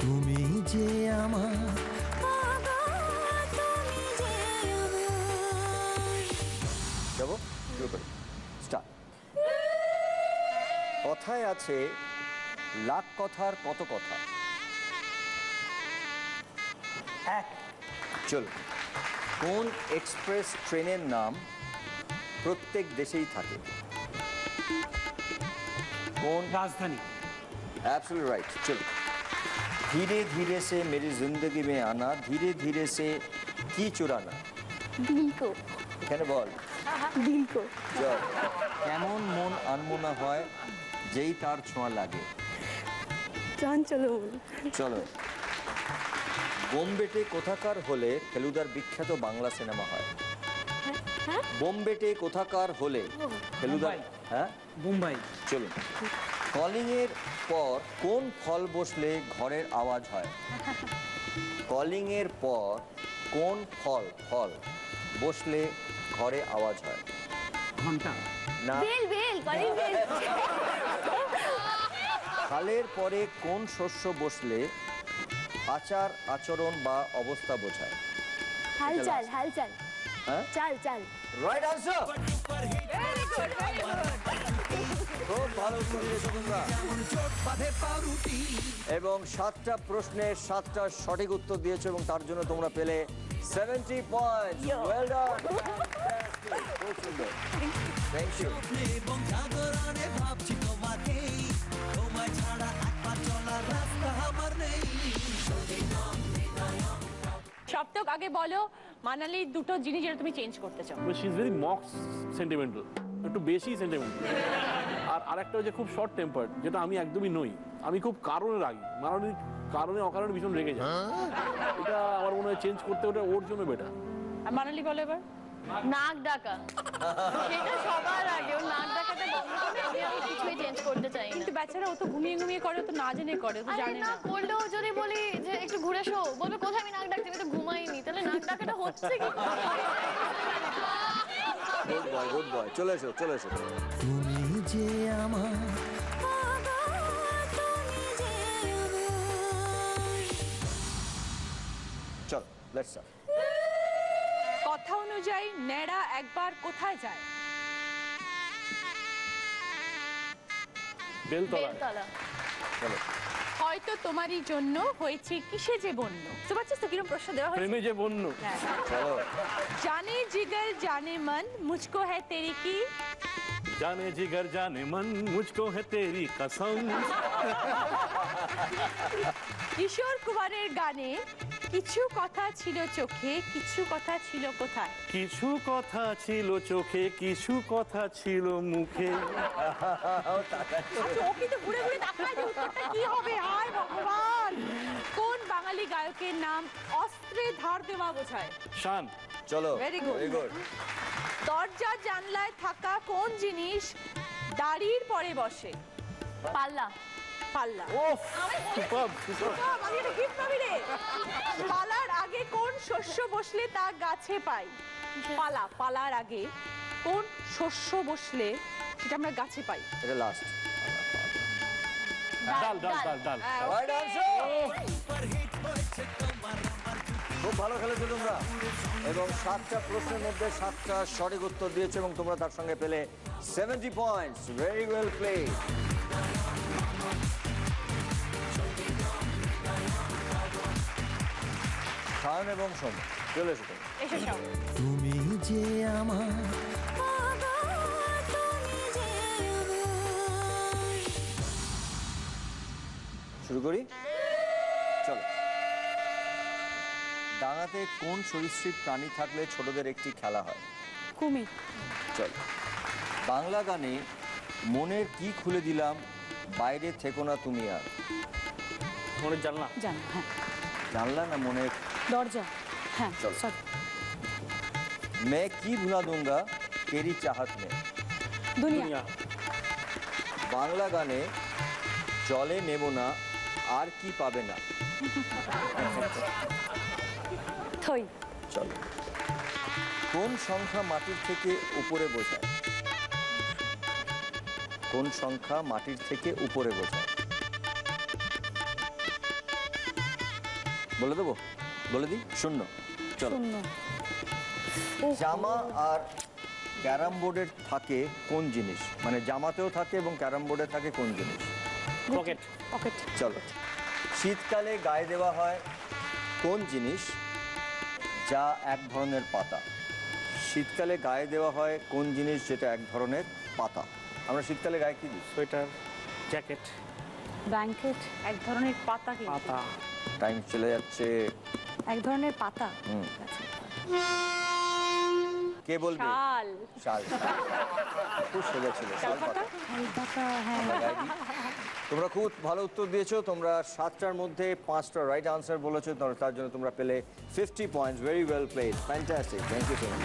Speaker 1: তুমি যে আমার
Speaker 2: যাবো, শুরু করি, স্টার্ট। কথায় আছে লাখ কথার কত কথা, চল। কোন এক্সপ্রেস ট্রেনের নাম প্রত্যেক দেশেই থাকে? কোন?
Speaker 8: রাজধানী।
Speaker 2: Absolutely right. चलो। धीरे धीरे से मेरी जिंदगी में आना, धीरे धीरे से की चुराना।
Speaker 10: दिल को।
Speaker 2: এখানে বল।
Speaker 10: दिल को।
Speaker 2: চল। কেমন মন আনমনা হয় যেই তার ছোঁয়া লাগে?
Speaker 6: চঞ্চল।
Speaker 2: চলো। বোম্বেতে কোথাকার হলে ফেলুদার বিখ্যাত বাংলা সিনেমা হয়? বোম্বেতে কোথাকার হলে ফেলুদা? হ্যাঁ,
Speaker 8: মুম্বাই।
Speaker 2: চলুন। কলিং এর পর কোন ফল বসলে ঘরের আওয়াজ হয়? কলিং এর পর কোন ফল বসলে ঘরে আওয়াজ হয়?
Speaker 8: ঘন্টা।
Speaker 2: না।
Speaker 10: Bell bell, calling bell.
Speaker 2: খালের পরে কোন শস্য বসলে আচার আচরণ বা অবস্থা বোঝায়?
Speaker 10: হালচাল হালচাল।
Speaker 2: হ্যাঁ,
Speaker 10: চাল চাল।
Speaker 2: Right answer. খুব ভালো উত্তর দিয়েছো তোমরা। এবং 7টা প্রশ্নের 7টা সঠিক উত্তর দিয়েছো এবং তার জন্য তোমরা পেলে 70 পয়েন্টস। Well done. খুব সুন্দর। Thank you.
Speaker 1: এবং জাগরণে ভাবছি তোমাকেই, তোমায় ছাড়া একবার চলার রাস্তা আমার নেই।
Speaker 3: সপ্তক আগে বলো মানালি দুটো জিনিস যেটা তুমি চেঞ্জ করতে চাও।
Speaker 9: She is very Mox sentimental, একটু বেশি সেন্টিমেন্টাল। আর আরেকটা হচ্ছে খুব শর্ট টেম্পার্ড, যেটা আমি একদমই নই। আমি খুব কারণে রাগি, মানালি কারণে অকারণে ভীষণ রেগে যায়। এটা আমার মনে হয় চেঞ্জ করতে, ওটা ওর জন্য বেটার।
Speaker 3: আর মানালি বলো এবার।
Speaker 10: নাক ডাকা। সেটা সবার আগে, ও নাক ডাকাটা বন্ধ করে আমি আর কিছুই চেঞ্জ করতে চাই না।
Speaker 3: কিন্তু বেচারা ও তো ঘুমিয়ে ঘুমিয়ে করে, ও তো না জেনে করে, ও তো
Speaker 10: আরে
Speaker 3: জানে
Speaker 10: না
Speaker 3: না।
Speaker 10: করলেও যদি বলি যে একটু ঘুরে শো, বলবে কোথায় আমি নাক ডাকছি, আমি তো ঘুমাইনি, তাহলে নাক ডাকাটা হচ্ছে কি?
Speaker 2: Good boy. চলে এসো, চলে এসো।
Speaker 1: তুমি যে আমার
Speaker 2: চল, লেটস স্টার্ট।
Speaker 3: কথা অনুযায়ী নেড়া একবার কোথায় যায়?
Speaker 9: বেলতলা।
Speaker 10: বেলতলা।
Speaker 2: চলো।
Speaker 3: হয়তো তোমারই জন্য হয়েছে কিসে যে বন্য। বুঝতে পারছিস তো কিরকম প্রশ্ন দেওয়া হয়েছে?
Speaker 9: প্রেমে যে বন্য।
Speaker 2: চলো।
Speaker 3: জানে জিগর জানে মন মুঝকো है तेरी की,
Speaker 9: জানে জিগর জানে মন মুঝকো है तेरी कसम।
Speaker 3: কিশোর কুমারের গানে কিছু কথা ছিল চোখে, কিছু কথা ছিল কোথায়?
Speaker 9: কিছু কথা ছিল চোখে, কিছু কথা ছিল মুখে।
Speaker 3: আচ্ছা, ও কিন্তু ঘুরে ঘুরে তাকায় যে উত্তরটা কি হবে। হায় ভগবান! কোন বাঙালি গায়কের নাম অস্ত্রে ধার দেওয়া বোঝায়?
Speaker 9: শান।
Speaker 2: চলো।
Speaker 3: Very good.
Speaker 2: Very good.
Speaker 3: দরজার জানলায় থাকা কোন জিনিস দাড়ির পরে বসে?
Speaker 10: পাল্লা।
Speaker 3: পাল্লা।
Speaker 9: ওফ, সুপার সুপার।
Speaker 3: আমি এটা gift পাবি রে। পালার আগে কোন শস্য বসলে তা গাছে পাই? পালার আগে কোন শস্য বসলে সেটা আমরা গাছে পাই?
Speaker 2: এটা লাস্ট।
Speaker 9: ডাল ডাল ডাল ডাল
Speaker 2: রাইট আনসার। খুব ভালো খেলেছো তোমরা এবং 7টা প্রশ্নের মধ্যে 7টা সঠিক উত্তর দিয়েছো এবং তোমরা তার সঙ্গে পেলে 70 points. Very well played. Sayan এবং সোম চলে এসো।
Speaker 3: এসেছো।
Speaker 1: তুমি যে আমার
Speaker 2: শুরু করি, চলো। ডাঙাতে কোন সরীসৃপ প্রাণী থাকলে ছোটদের একটি খেলা হয়?
Speaker 12: কুমির।
Speaker 2: চলো। বাংলা গানে মনের কি খুলে দিলাম বাইরে থেকো না তুমি আর?
Speaker 11: মনের জানলা।
Speaker 12: জানো, হ্যাঁ।
Speaker 2: জানলা না মনের
Speaker 12: দরজা, হ্যাঁ।
Speaker 2: চলো।
Speaker 12: সরি।
Speaker 2: मैं की भुला दूंगा तेरी चाहत में?
Speaker 12: দুনিয়া।
Speaker 2: বাংলা গানে জলে নেব না আর কি পাবে না?
Speaker 12: থই।
Speaker 2: চলো। কোন সংখ্যা মাটির থেকে উপরে বোঝায়? কোন সংখ্যা মাটির থেকে উপরে বোঝায়? বলে দেবো? বলে দিই? 0। চলো।
Speaker 12: শূন্য।
Speaker 2: জামা আর ক্যারাম বোর্ডের থাকে কোন জিনিস? মানে জামাতেও থাকে এবং ক্যারাম বোর্ডে থাকে কোন জিনিস?
Speaker 11: পকেট।
Speaker 12: পকেট।
Speaker 2: চলো। শীতকালে গায়ে দেওয়া হয় কোন জিনিস যা এক ধরনের পাতা? শীতকালে গায়ে দেওয়া হয় কোন জিনিস যেটা এক ধরনের পাতা? আমরা শীতকালে গায়ে কি দিই?
Speaker 11: Sweater, jacket,
Speaker 12: blanket.
Speaker 3: এক ধরনের পাতা কিন্তু।
Speaker 11: পাতা।
Speaker 2: টাইম চলে যাচ্ছে।
Speaker 12: এক ধরনের পাতা।
Speaker 2: হুম। কে বলবে?
Speaker 3: শাল।
Speaker 2: শাল। খুব সোজা ছিল শাল পাতা।
Speaker 12: পাতা, হ্যাঁ।
Speaker 2: আমরা গায়ে দিই। তোমরা খুব ভালো উত্তর দিয়েছো। তোমরা 7টার মধ্যে 5টা রাইট আনসার বলেছো, তার জন্য তোমরা পেলে 50 points. Very well played, fantastic, thank you so much.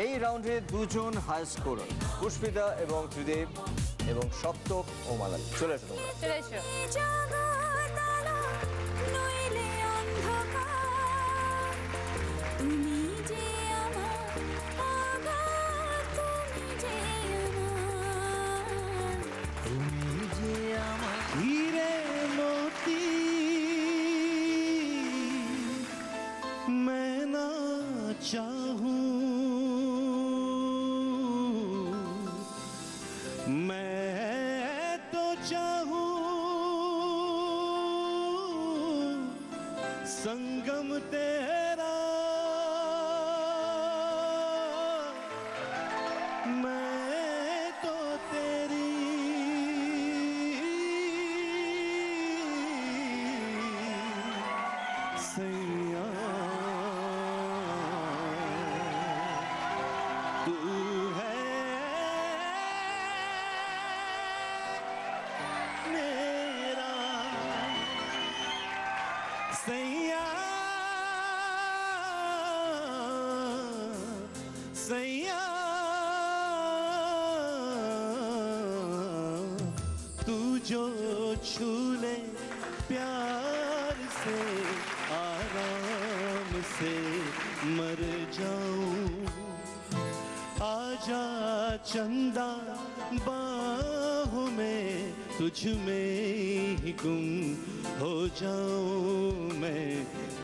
Speaker 2: এই রাউন্ডে দুজন হাই স্কোরার, পুষ্পিতা এবং ত্রিদেব এবং সপ্তক ও মালালি। চলে এসো তোমরা।
Speaker 3: চলে এসো।
Speaker 7: हीरे मोती मैं ना चाहूं, मैं तो चाहूं संगम तेरा, मैं तो तेरी सैया, तू है मेरा सैया, सैया, तू जो छू ले प्यार से आराम से मर जाऊं, आजा चंदा बाहों में तुझ में ही गुम हो जाऊं, मैं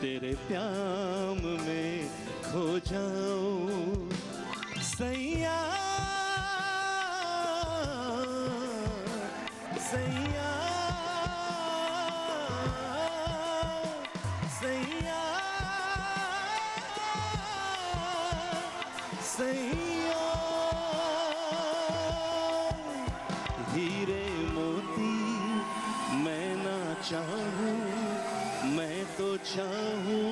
Speaker 7: तेरे प्याम में खो जाऊं, सैया, सैया, सैया, सैया। हीरे मोती मैं ना चाहूं, मैं तो चाहूं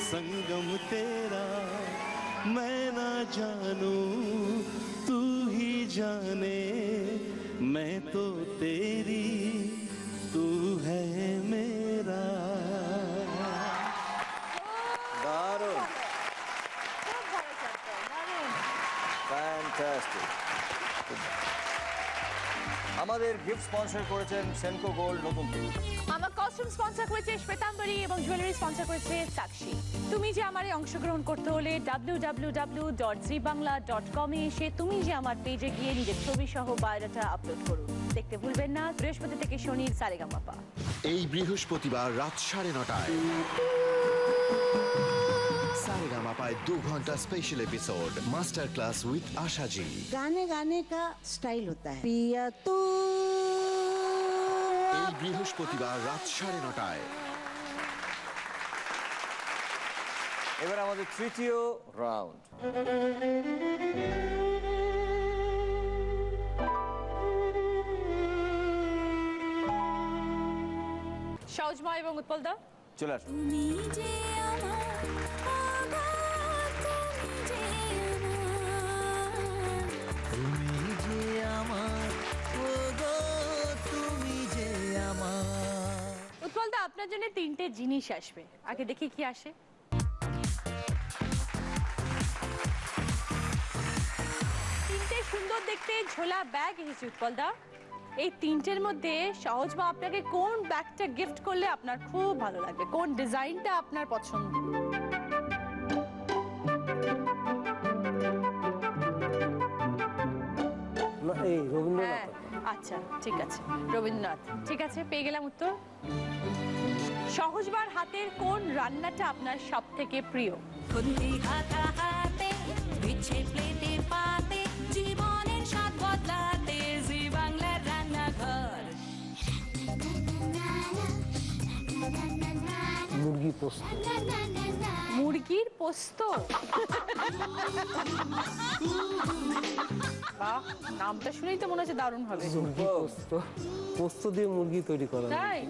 Speaker 7: संगम तेरा, मैं ना जानूं तू ही जाने, मैं तो तेरी तू है मेरा।
Speaker 2: দারুণ, ফ্যান্টাস্টিক। আমাদের গিফট স্পন্সর করেছেন সেনকো গোল্ড নতুন দিল্লি।
Speaker 3: আমার কস্টিউম স্পন্সর করেছে শ্বেতাম্বরী এবং জুয়েলারি স্পন্সর করেছে সাক্ষী। তুমি যে আমারে অংশগ্রহণ করতে হলে www.zbangla.com এ এসে তুমি যে আমার পেজে গিয়ে নিজের ছবি সহ বায়োডাটা আপলোড করুন। দেখতে ভুলবেন না বৃহস্পতি থেকে শনির সারেগামাপা।
Speaker 13: এই বৃহস্পতিবার রাত 9:30টায় सारेगामापाय 2 घंटा special episode master class with Asha ji.
Speaker 14: गाने गाने का स्टाइल होता है पिया तू।
Speaker 13: এই বৃহস্পতিবার রাত 9:30টায়।
Speaker 2: এবার আমাদের তৃতীয় রাউন্ড।
Speaker 3: সহজমা এবং উৎপলদা
Speaker 2: চলে আসুন।
Speaker 3: উৎপলদা আপনার জন্য 3টে জিনিস আসবে, আগে দেখি কি আসে। তিনটে সুন্দর দেখতে ঝোলা ব্যাগ এসেছে উৎপলদা। এই 3টের মধ্যে সহজমা আপনাকে কোন ব্যাগটা গিফট করলে আপনার খুব ভালো লাগবে, কোন ডিজাইনটা আপনার পছন্দ?
Speaker 5: এই রবীন্দ্রনাথ।
Speaker 3: আচ্ছা ঠিক আছে, রবীন্দ্রনাথ। ঠিক আছে, পেয়ে গেলাম উত্তর। সহজবার হাতের কোন রান্নাটা আপনার সব থেকে প্রিয়?
Speaker 1: জীবনের স্বাদ বদলাতে জি বাংলার রান্নাঘর।
Speaker 5: মুরগি পোস্ত।
Speaker 3: মুরগির পোস্ত? বাহ, নামটা শুনেই তো মনে হচ্ছে দারুণ হবে।
Speaker 5: মুরগি পোস্ত, পোস্ত দিয়ে মুরগি তৈরি করা।
Speaker 3: তাই?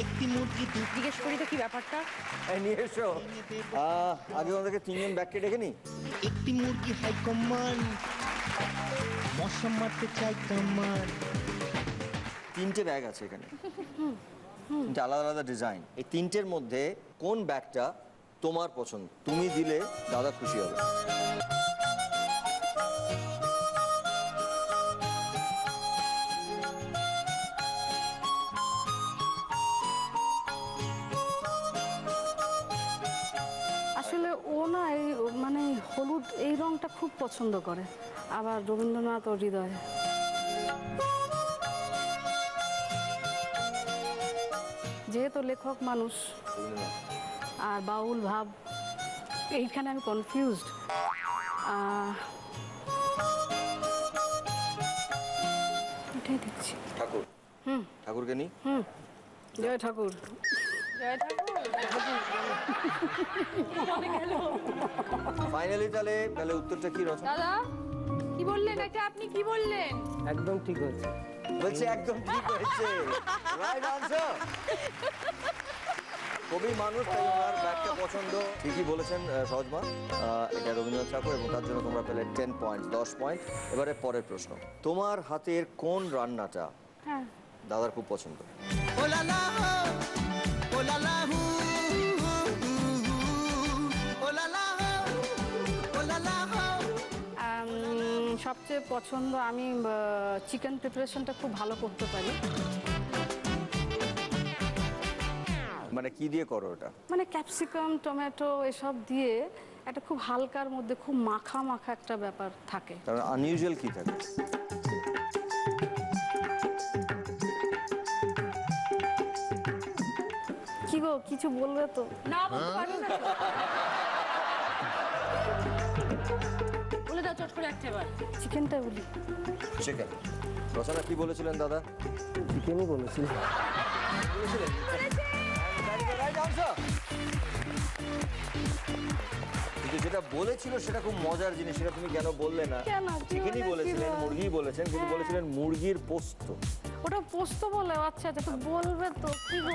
Speaker 7: একটি মুরগি
Speaker 3: জিজ্ঞেস করি তো কি ব্যাপারটা।
Speaker 2: নিয়ে এসো। আগে আমাদেরকে 3জন ব্যাগকে ডেকে নি।
Speaker 7: একটি মুরগি হাই কমান্ড মশা মারতে চাই কামান।
Speaker 2: 3টে ব্যাগ আছে এখানে, 3টে আলাদা আলাদা ডিজাইন। এই 3টের মধ্যে কোন ব্যাগটা তোমার পছন্দ? তুমি দিলে দাদা খুশি হবে।
Speaker 4: আসলে ও না এই মানে হলুদ এই রংটা খুব পছন্দ করে, আবার রবীন্দ্রনাথ ও হৃদয়। যেহেতু লেখক মানুষ আর বাউল ভাব, এইখানে আমি কনফিউজড। এটাই দেখছি।
Speaker 2: ঠাকুর। ঠাকুরকে নি।
Speaker 4: জয় ঠাকুর।
Speaker 3: জয় ঠাকুর।
Speaker 2: ফাইনালি তাহলে উত্তরটা কি রচনা?
Speaker 3: দাদা কি বললেন এটা? আপনি কি বললেন?
Speaker 5: একদম ঠিক হয়েছে।
Speaker 2: বলছে একদম ঠিক হয়েছে। Right answer. কবি মানুষ, তাই ওনার ব্যাগটা পছন্দ। ঠিকই বলেছেন সহজমা, এটা রবীন্দ্রনাথ ঠাকুর এবং তার জন্য তোমরা পেলে 10 পয়েন্ট, 10 পয়েন্ট। এবারে পরের প্রশ্ন, তোমার হাতের কোন রান্নাটা দাদার খুব পছন্দ?
Speaker 4: সবচেয়ে পছন্দ, আমি চিকেন প্রিপারেশনটা খুব ভালো করতে পারি।
Speaker 2: মানে কি দিয়ে করো ওটা?
Speaker 4: মানে ক্যাপসিকাম, টমেটো এসব দিয়ে একটা খুব হালকার মধ্যে খুব মাখা মাখা একটা ব্যাপার থাকে।
Speaker 2: তার আনইউজুয়াল কি থাকে?
Speaker 4: কি গো, কিছু বলবে তো?
Speaker 3: না, বলতে পারবে না। বলে দাও চট করে একটা বার।
Speaker 4: চিকেনটা বলি।
Speaker 2: চিকেন। রচনা কি বলেছিলেন দাদা?
Speaker 5: চিকেনই বলেছিলেন।
Speaker 2: কিন্তু যেটা বলেছিল সেটা খুব মজার জিনিস, সেটা তুমি কেন বললে না? চিকেনই বলেছিলেন, মুরগি বলেছেন, কিন্তু বলেছিলেন মুরগির পোস্ত।
Speaker 4: ওটা পোস্ত বলে? আচ্ছা আচ্ছা, তো বলবে তো কি গো?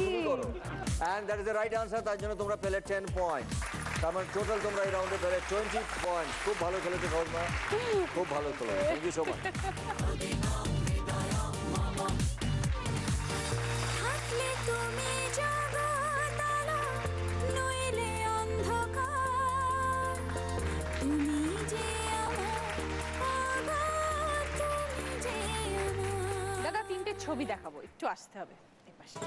Speaker 2: তুমি করো। And that is the right answer. তার জন্য তোমরা পেলে 10 পয়েন্ট। তার মানে টোটাল তোমরা এই রাউন্ডে পেলে 20 পয়েন্ট। খুব ভালো খেলেছো সহজমা, খুব ভালো খেলো। Thank you so much.
Speaker 1: তুমি জগৎ আলো, নইলে অন্ধকার। তুমি যে
Speaker 3: ছবি দেখাবো, একটু আসতে হবে এই পাশে।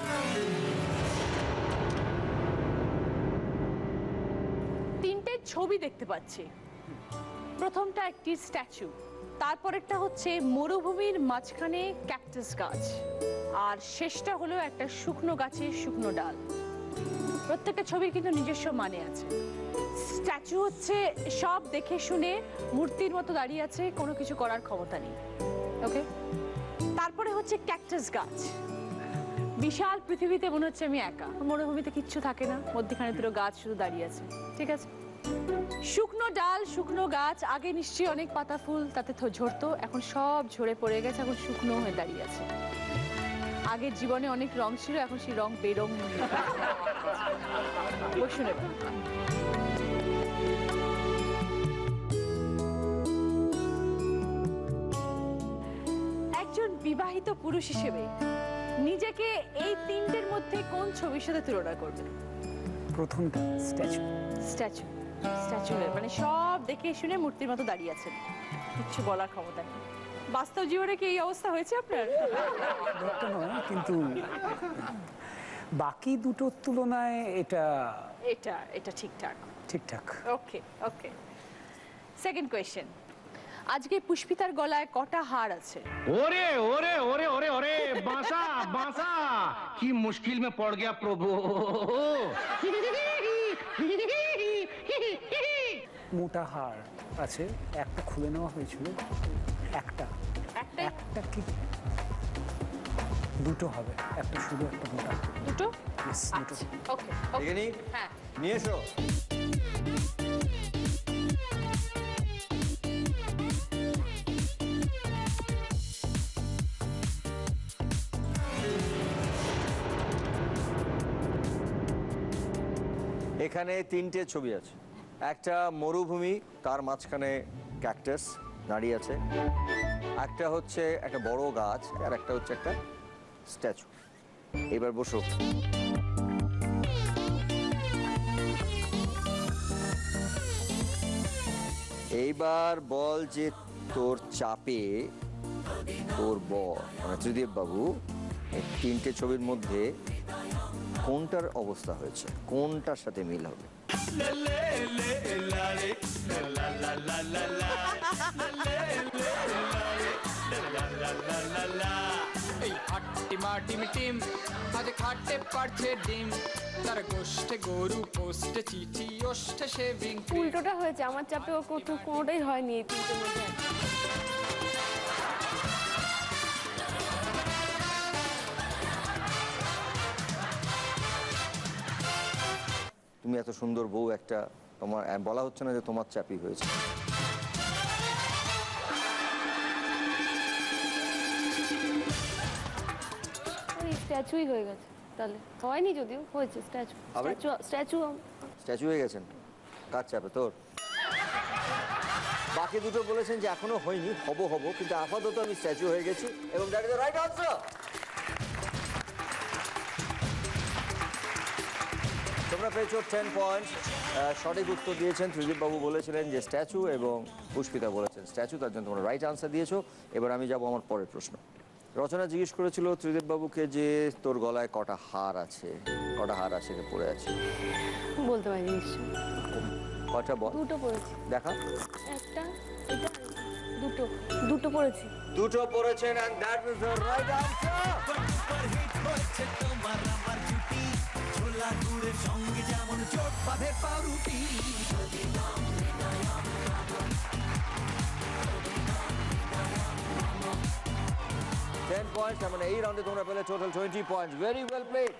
Speaker 3: তিনটে ছবি দেখতে পাচ্ছি। প্রথমটা একটি স্ট্যাচু, তারপরেরটা হচ্ছে মরুভূমির মাঝখানে ক্যাকটাস গাছ, আর শেষটা হলো একটা শুকনো গাছের শুকনো ডাল। প্রত্যেকটা ছবির কিন্তু নিজস্ব মানে আছে। স্ট্যাচু হচ্ছে সব দেখে শুনে মূর্তির মতো দাঁড়িয়ে আছে, কোনো কিছু করার ক্ষমতা নেই। ওকে, তারপরে হচ্ছে ক্যাকটাস গাছ, বিশাল পৃথিবীতে মনে হচ্ছে আমি একা, মরুভূমিতে কিচ্ছু থাকে না, মধ্যখানে দুটো গাছ শুধু দাঁড়িয়ে আছে। ঠিক আছে, শুকনো ডাল, শুকনো গাছ, আগে নিশ্চয়ই অনেক পাতা ফুল তাতে ঝরতো, এখন সব ঝরে পড়ে গেছে, এখন শুকনো হয়ে দাঁড়িয়ে আছে। আগের জীবনে অনেক রং ছিল, এখন সেই রং বেরং শুনে। একজন বিবাহিত পুরুষ হিসেবে নিজেকে এই তিনটের মধ্যে কোন ছবির সাথে তুলনা করবেন?
Speaker 8: প্রথমটা স্ট্যাচু।
Speaker 3: স্ট্যাচু, স্ট্যাচু মানে সব দেখে শুনে মূর্তির মতো দাঁড়িয়ে আছেন, কিছু বলার ক্ষমতা নেই। বাস্তব জীবনে কি এই অবস্থা হয়েছে আপনার?
Speaker 8: নয়, কিন্তু বাকি দুটোর তুলনায় এটা
Speaker 3: এটা এটা ঠিকঠাক।
Speaker 8: ঠিকঠাক।
Speaker 3: ওকে ওকে, সেকেন্ড কোয়েশ্চেন। আজকে পুষ্পিতার গলায় কটা হার আছে?
Speaker 15: ओरे ओरे ओरे ओरे ओरे बांसा बांसा की मुश्किल में पड़ गया प्रभु।
Speaker 8: মোটা হাড় আছে, একটা খুলে নেওয়া হয়েছিল, একটা কি দুটো হবে, একটা শুধু একটা মোটা।
Speaker 3: দুটো?
Speaker 8: Yes, দুটো।
Speaker 3: ওকে
Speaker 2: দেখে নি,
Speaker 3: হ্যাঁ
Speaker 2: নিয়ে এসো। এখানে তিনটে ছবি আছে, একটা মরুভূমি, তার মাঝখানে ক্যাকটাস দাঁড়িয়ে আছে, একটা হচ্ছে একটা বড় গাছ, আর একটা হচ্ছে একটা স্ট্যাচু। এবার বসো। এইবার বল যে তোর চাপে তোর বর মানে ত্রিদীপ বাবু এই তিনটে ছবির মধ্যে কোনটার অবস্থা হয়েছে, কোনটার সাথে মিল হবে?
Speaker 16: টিম আজ খাটে পারছে ডিম, তার গোষ্ঠে গরু পোস্টে চিঠি ওষ্ঠে শেভিং।
Speaker 4: উল্টোটা হয়েছে, আমার চাপে ও কোনোটাই হয়নি এই তিনটের মধ্যে।
Speaker 2: তুমি এত সুন্দর বউ একটা, তোমার বলা হচ্ছে না যে তোমার চাপই হয়েছে।
Speaker 4: স্ট্যাচুই হয়ে গেছে, তাহলে হয়নি যদিও হয়েছে স্ট্যাচু। স্ট্যাচু
Speaker 2: স্ট্যাচু হয়ে গেছেন কার চাপে? তোর। বাকি দুটো বলেছেন যে এখনো হয়নি, হব, কিন্তু আপাতত আমি স্ট্যাচু হয়ে গেছি এবং that is the right answer. তোমরা পেয়েছো 10 পয়েন্ট। সঠিক উত্তর দিয়েছেন ত্রিদীপ বাবু, বলেছিলেন যে স্ট্যাচু, এবং পুষ্পিতা বলেছেন স্ট্যাচু, তার জন্য তোমরা রাইট আনসার দিয়েছো। এবার আমি যাব আমার পরের প্রশ্ন। রচনা জিজ্ঞেস করেছিল ত্রিদীপ বাবুকে যে তোর গলায় কটা হার আছে, পড়ে আছে?
Speaker 4: বলতে পারি নিশ্চয়।
Speaker 2: কটা বল?
Speaker 4: দুটো পড়েছি।
Speaker 2: দেখা।
Speaker 4: একটা, এটা, দুটো পড়েছি।
Speaker 2: দুটো পড়েছেন and that is the right answer.
Speaker 1: তোমার আমার জুটি, ছোলা গুড়ের সঙ্গে যেমন জোট বাঁধে পাউরুটি।
Speaker 2: 10 points, তার মানে এই রাউন্ডে তোমরা পেলে total 20 points. Very well played.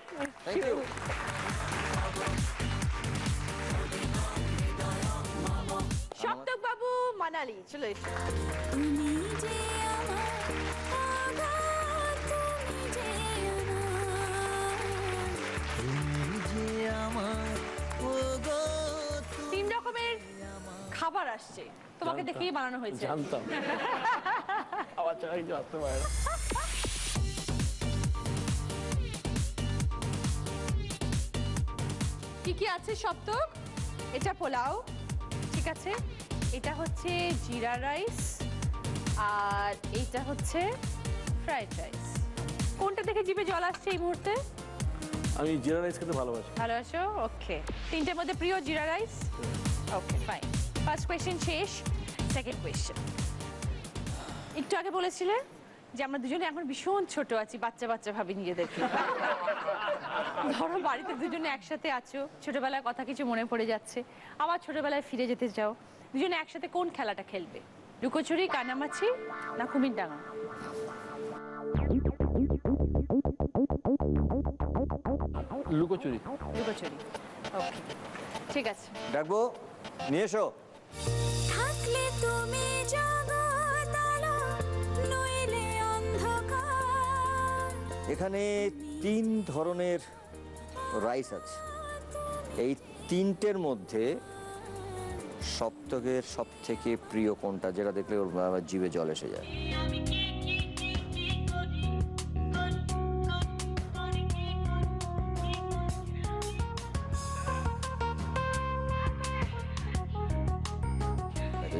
Speaker 2: Thank you.
Speaker 3: Saptak বাবু মানালি চলে এসো। তিন রকমের খাবার আসছে, তোমাকে দেখেই বানানো হয়েছে।
Speaker 9: জানতাম আবার চাই আসতে পারে না।
Speaker 3: কি কি আছে সপ্তক? এটা পোলাও, ঠিক আছে, এটা হচ্ছে জিরা রাইস, আর এইটা হচ্ছে ফ্রাইড রাইস। কোনটা দেখে জিভে জল আসছে এই মুহূর্তে?
Speaker 9: আমি জিরা রাইস খেতে ভালোবাসি।
Speaker 3: ভালোবাসো, ওকে। তিনটের মধ্যে প্রিয় জিরা rice, okay fine. First question শেষ, সেকেন্ড কোয়েশ্চেন। একটু আগে বলেছিলে যে আমরা দুজনে এখন ভীষণ ছোট আছি, বাচ্চা বাচ্চা ভাবি নিজেদেরকে। ধরো বাড়িতে দুজনে একসাথে আছো, ছোটবেলার কথা কিছু মনে পড়ে যাচ্ছে, আবার ছোটবেলায় ফিরে যেতে চাও, দুজনে একসাথে কোন খেলাটা খেলবে? লুকোচুরি, কানামাছি না কুমিরডাঙ্গা?
Speaker 9: লুকোচুরি।
Speaker 3: লুকোচুরি, ওকে ঠিক আছে।
Speaker 2: ডাকবো, নিয়ে এসো।
Speaker 1: থাকলে তুমি জগতারা নইলে অন্ধকার।
Speaker 2: এখানে 3 ধরনের রাইস আছে। এই 3টের মধ্যে সপ্তকের সব থেকে প্রিয় কোনটা, যেটা দেখলে ওর জিভে জল এসে যায়?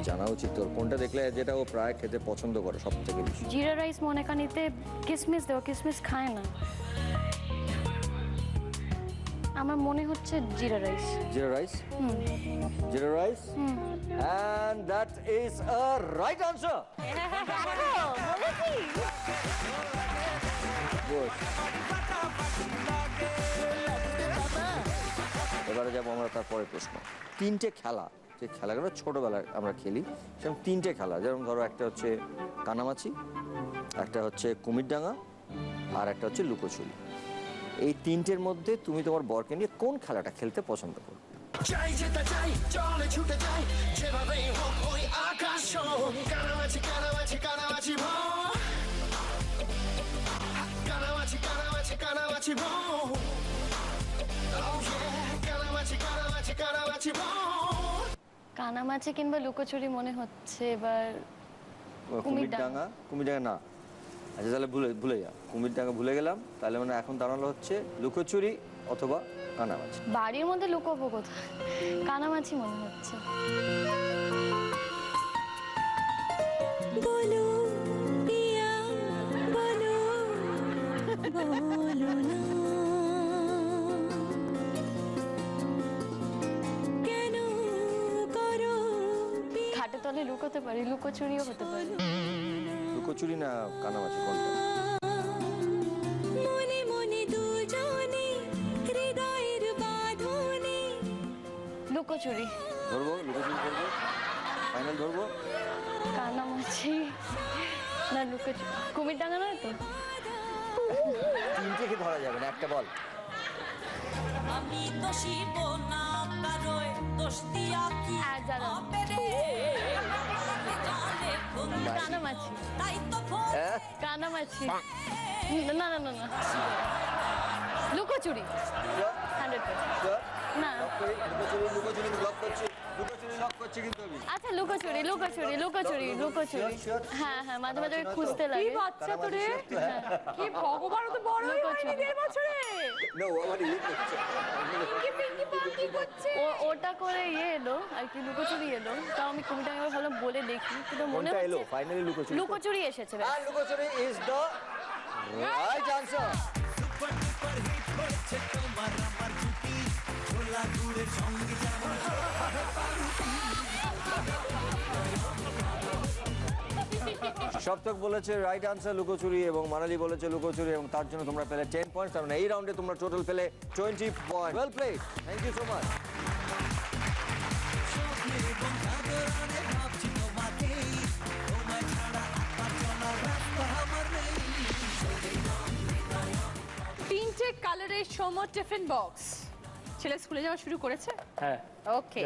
Speaker 2: জানা উচিত তোর কোনটা দেখলে, যেটা ও প্রায় খেতে পছন্দ করে সব থেকে বেশি।
Speaker 10: জিরা রাইস মনেকানিতে কিসমিস দেওয়া, কিসমিস খায় না। আমার মনে হচ্ছে জিরা রাইস।
Speaker 2: জিরা রাইস? জিরা rice? And that is a right answer. Good. এবারে যাবো আমরা তারপরে প্রশ্ন। 3টে খেলা, যে খেলাগুলো ছোটবেলায় আমরা খেলি, সেরকম 3টে খেলা, যেরকম ধরো একটা হচ্ছে কানামাছি, একটা হচ্ছে কুমিরডাঙ্গা, আর একটা হচ্ছে লুকোচুরি। এই 3টের মধ্যে তুমি তোমার বরকে নিয়ে কোন খেলাটা খেলতে পছন্দ করো?
Speaker 1: চাই যেতে চাই, চলে ছুটে যাই, যেভাবেই হোক ওই আকাশ। কানামাছি কানামাছি কানামাছি ভোর, কানামাছি কানামাছি কানামাছি ভোর, কানামাছি কানামাছি কানামাছি ভোর।
Speaker 10: কানামাছি কিংবা লুকোচুরি মনে হচ্ছে এবার।
Speaker 2: কুমিরডাঙ্গা? কুমিরডাঙ্গা না। আচ্ছা তাহলে ভুলে যা, কুমিরডাঙ্গা ভুলে গেলাম। তাহলে মানে এখন দাঁড়ানো হচ্ছে লুকোচুরি অথবা কানামাছি।
Speaker 10: বাড়ির মধ্যে লুকোবো কোথায়? কানামাছি মনে হচ্ছে।
Speaker 1: বলো পিয়া বলো, বলো না কেন করো।
Speaker 10: খাটে তলে লুকোতে পারি, লুকোচুরিও হতে পারে।
Speaker 2: লুকোচুরি না কানামাছি কোনটা?
Speaker 1: মনে মনে দুজনে হৃদয়ের বাঁধনে।
Speaker 10: লুকোচুরি
Speaker 2: ধরবো, লুকোচুরি ধরবো, ফাইনাল ধরবো।
Speaker 10: কানামাছি না লুকোচুরি, কুমিরডাঙ্গা নয় তো?
Speaker 2: 3টে কি ধরা যাবে না, একটা বল।
Speaker 1: আমি দোষী বোনা কারোয় দোষ দিয়া কি হবে রে।
Speaker 10: কানামাছি। কানামাছি না না না না, লুকোচুরি 100%। না
Speaker 2: লুকোচুরি লক করছি, লুকোচুরি লক করছি কিন্তু আমি।
Speaker 10: আচ্ছা লুকোচুরি লুকোচুরি লুকোচুরি লুকোচুরি, হ্যাঁ হ্যাঁ, মাঝে মাঝে খুঁজতে লাগে।
Speaker 3: কি বাচ্চা তো রে, কি ভগবান, তো বড়ই হয়নি 1.5 বছরে।
Speaker 2: না ও আমার ইয়ে করছে,
Speaker 10: ওটা করে ইয়ে এলো আর কি, লুকোচুরি এলো। তাও আমি কুমিরডাঙ্গা এবার ভাবলাম বলে দেখি, কিন্তু মনে
Speaker 2: কোনটা এলো
Speaker 10: হচ্ছে
Speaker 2: ফাইনালি? লুকোচুরি।
Speaker 10: লুকোচুরি এসেছে।
Speaker 2: আর লুকোচুরি is the right answer.
Speaker 1: Super duper hit হচ্ছে তোমার আমার জুটি, ছোলা গুড়ের সঙ্গে যেমন
Speaker 2: সপ্তক বলেছে রাইট আনসার লুকোচুরি এবং মানালি বলেছে লুকোচুরি, এবং তার জন্য তোমরা পেলে 10 পয়েন্টস। কারণ এই রাউন্ডে তোমরা টোটাল পেলে 20 point. Well played, thank you so much.
Speaker 3: তিনটে কালারের সমর টিফিন বক্স। ছেলে স্কুলে যাওয়া শুরু করেছে?
Speaker 11: হ্যাঁ।
Speaker 3: ওকে,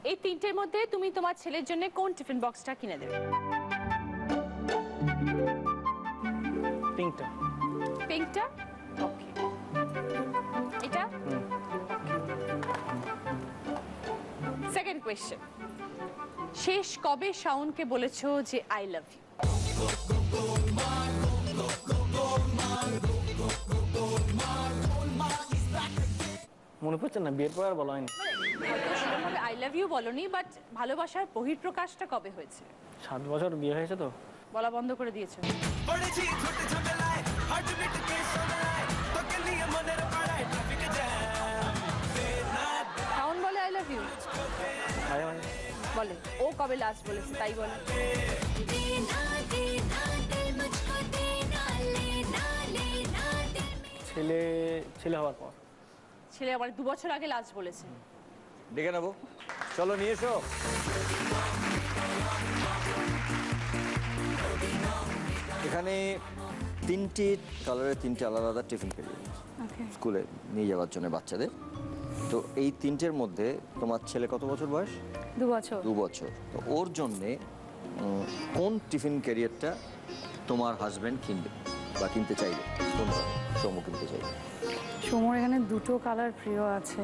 Speaker 3: এই 3টের মধ্যে তুমি তোমার ছেলের জন্য কোন টিফিন বক্সটা কিনে দেবে?
Speaker 11: পিঙ্কটা।
Speaker 3: পিঙ্কটা, ওকে। এটা সেকেন্ড কোয়েশ্চেন। শেষ কবে শাওনকে বলেছো যে আই লাভ ইউ?
Speaker 11: মনে পড়ছে না, বিয়ের পর আর বলা হয়নি।
Speaker 3: আই লাভ ইউ বলনি, বাট ভালোবাসার বহিঃপ্রকাশটা কবে হয়েছে?
Speaker 11: 7 বছর বিয়ে হয়েছে তো।
Speaker 3: বলা বন্ধ করে দিয়েছো?
Speaker 1: পড়েছি ছোট ঝামেলায়
Speaker 4: শাওন বলে আই লাভ ইউ, বলে ও কবে লাস্ট বলেছে তাই বলে।
Speaker 11: ছেলে হওয়ার পর।
Speaker 3: ছেলে আবার 2 বছর আগে লাস্ট বলেছে।
Speaker 2: ডেকে নেবো, চলো নিয়ে এসো। এখানে 3টি কালারের 3টে আলাদা আলাদা টিফিন ক্যারিয়ার স্কুলে নিয়ে যাওয়ার জন্য বাচ্চাদের। তো এই 3টের মধ্যে তোমার ছেলে কত বছর বয়স?
Speaker 12: 2 বছর।
Speaker 2: 2 বছর। তো ওর জন্যে কোন টিফিন ক্যারিয়ারটা তোমার হাজব্যান্ড কিনবে বা কিনতে চাইবে? কোনটা সৌম্য কিনতে চাইবে?
Speaker 12: সৌম্যর এখানে 2টো কালার প্রিয় আছে।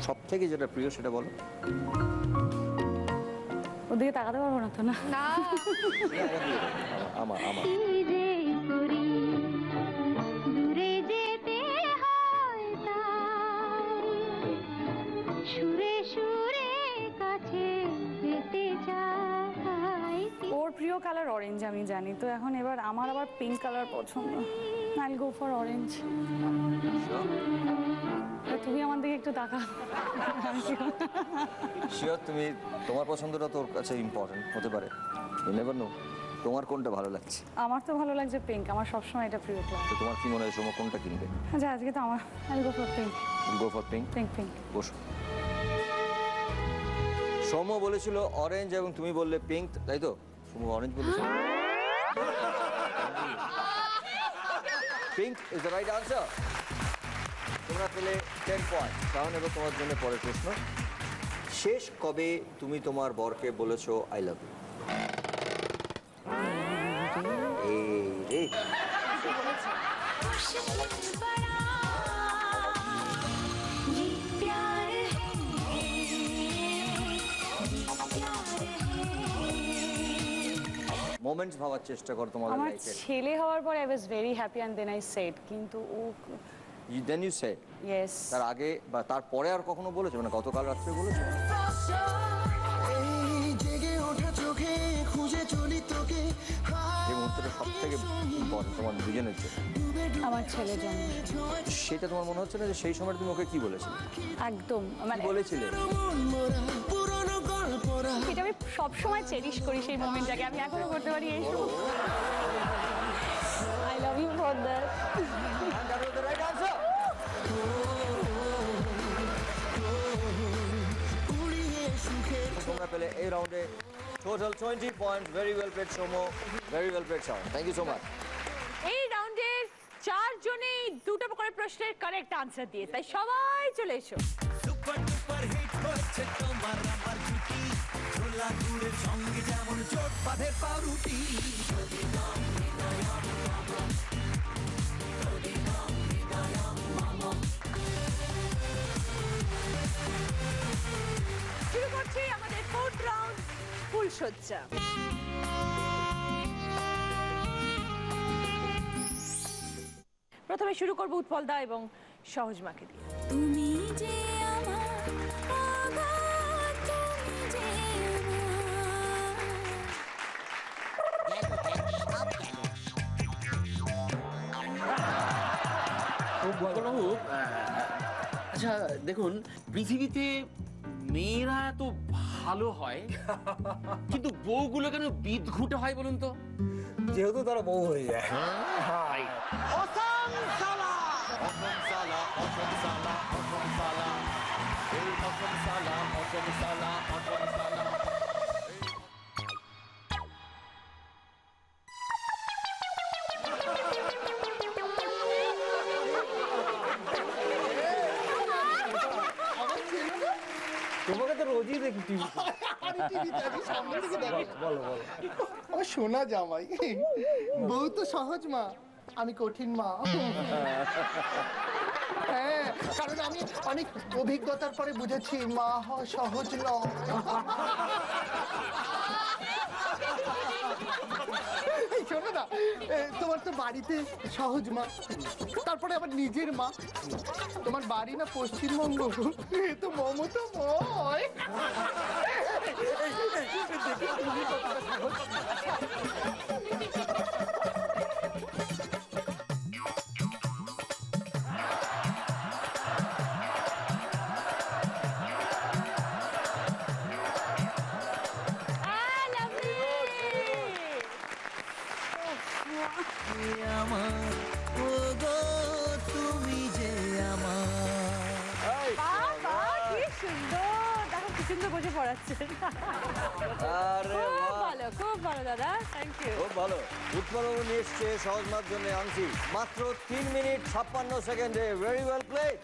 Speaker 2: সব থেকে যেটা প্রিয় সেটা বলো।
Speaker 12: ওদিকে তাকাতে পারবো না তো? না
Speaker 4: না
Speaker 2: আমার
Speaker 12: ওর প্রিয় কালার অরেঞ্জ আমি জানি, তো এখন এবার আমার আবার পিঙ্ক কালার পছন্দ। I will go for orange. তুমি আমার দিকে একটু তাকা।
Speaker 2: শিওর তুমি তোমার পছন্দটা তোর কাছে ইম্পর্টেন্ট হতে পারে, ইউ নেভার নো। তোমার কোনটা ভালো লাগছে?
Speaker 12: আমার তো ভালো লাগছে পিঙ্ক, আমার সবসময় এটা প্রিয় কালার।
Speaker 2: তো তোমার কি মনে হয় সৌম্য কোনটা কিনবে?
Speaker 12: আচ্ছা আজকে তো আমার I will go for pink.
Speaker 2: Go for pink.
Speaker 12: Pink.
Speaker 2: বসো। সৌম্য বলেছিল অরেঞ্জ এবং তুমি বললে পিঙ্ক, তাই তো? সৌম্য অরেঞ্জ বলেছিল। Pink is the right answer. তোমরা পেলে 10 পয়েন্ট। কারণ এবার তোমার জন্য পরের প্রশ্ন, শেষ কবে তুমি তোমার বরকে বলেছো আই লাভ ইউ? এই মোমেন্টস ভাবার চেষ্টা করো তোমাদের
Speaker 12: আমার
Speaker 2: লাইফে।
Speaker 12: ছেলে হওয়ার পর I was very happy and then I said, কিন্তু ও
Speaker 2: দেন ইউ সে
Speaker 12: ইয়েস।
Speaker 2: তার আগে বা তারপরে আর কখনো বলেছো? মানে গতকাল রাত্রে বলেছো? যে মুহূর্তটা সব থেকে ইম্পর্টেন্ট তোমার দুজনের জন্য,
Speaker 12: আমার ছেলের জন্য,
Speaker 2: সেটা তোমার মনে হচ্ছে না যে সেই সময় তুমি ওকে কি বলেছিলে?
Speaker 12: একদম মানে
Speaker 2: বলেছিলে
Speaker 12: এটা আমি সব সময় চেরিশ করি সেই মোমেন্টটাকে, আমি এখনো করতে পারি এই সব। I love you for that.
Speaker 2: তোমরা পেলে এই রাউন্ডে total 20 point. Very well played Soumya, very well played Shaon. Thank you so much.
Speaker 3: এই রাউন্ডের 4 জনেই 2টা করে প্রশ্নের কারেক্ট আনসার দিয়ে, তাই সবাই চলে এসো।
Speaker 1: সুপার ডুপার হিট হচ্ছে তোমার আমার জুটি, ছোলা গুড়ের সঙ্গে যেমন জোট বাঁধে পাউরুটি।
Speaker 3: শুরু করছি আমাদের 4th রাউন্ড, ফুলসজ্জা। প্রথমে শুরু করব উৎপলদা এবং সহজমাকে দিয়ে।
Speaker 1: তুমি যে আমার আঘাত, তুমি যে
Speaker 9: বাবু, আচ্ছা দেখুন, পৃথিবীতে মেয়েরা তো ভালো হয়, কিন্তু বউগুলো কেন বিদঘুটে হয় বলুন তো?
Speaker 5: যেহেতু তারা বউ হয়ে যায়। তোমাকে তো রোজই দেখি টিভি। বলো বলো।
Speaker 17: আমার সোনা জামাই, বউ তো সহজ মা, আমি কঠিন মা। হ্যাঁ, কারণ আমি অনেক অভিজ্ঞতার পরে বুঝেছি মা হওয়া সহজ নয়। শোনো না, তোমার তো বাড়িতে সহজ মা, তারপরে আবার নিজের মা। তোমার বাড়ি না পশ্চিমবঙ্গ, এ তো মমতাময়।
Speaker 1: আমার ও গো তুমি যে আমার
Speaker 3: বাবা কি সুন্দর, দেখো কি সুন্দর বসে পড়াচ্ছে।
Speaker 2: আরে বাহ,
Speaker 3: খুব ভালো দাদা, থ্যাংক ইউ।
Speaker 2: খুব ভালো। উৎপলবাবু নিয়ে এসছে সহজমার জন্য আংটি, মাত্র 3 মিনিট 56 সেকেন্ডে। Very well played.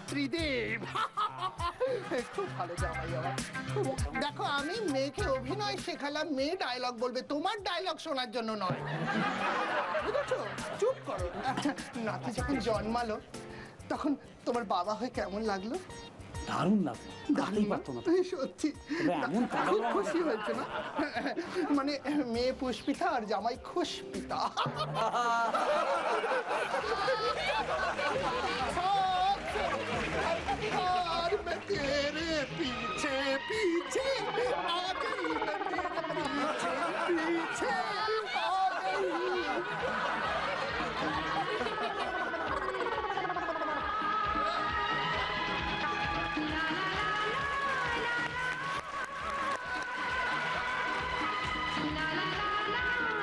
Speaker 17: ত্রিদেব খুব ভালো জামাই আমার। দেখো আমি মেয়েকে অভিনয় শেখালাম, মেয়ে ডায়লগ বলবে, তোমার ডায়লগ শোনার জন্য নয়, বুঝেছো? চুপ করো। আচ্ছা, নাতি যখন জন্মালো তখন তোমার বাবা হয়ে কেমন লাগলো?
Speaker 8: দারুণ না, দারুণ পারতো না।
Speaker 17: সত্যি
Speaker 8: এমন
Speaker 17: খুব খুশি হয়েছে না? মানে মেয়ে পুষ্পিতা আর জামাই খুশপিতা। और मैं तेरे पीछे पीछे आ गई, मैं तेरे पीछे पीछे आ गई।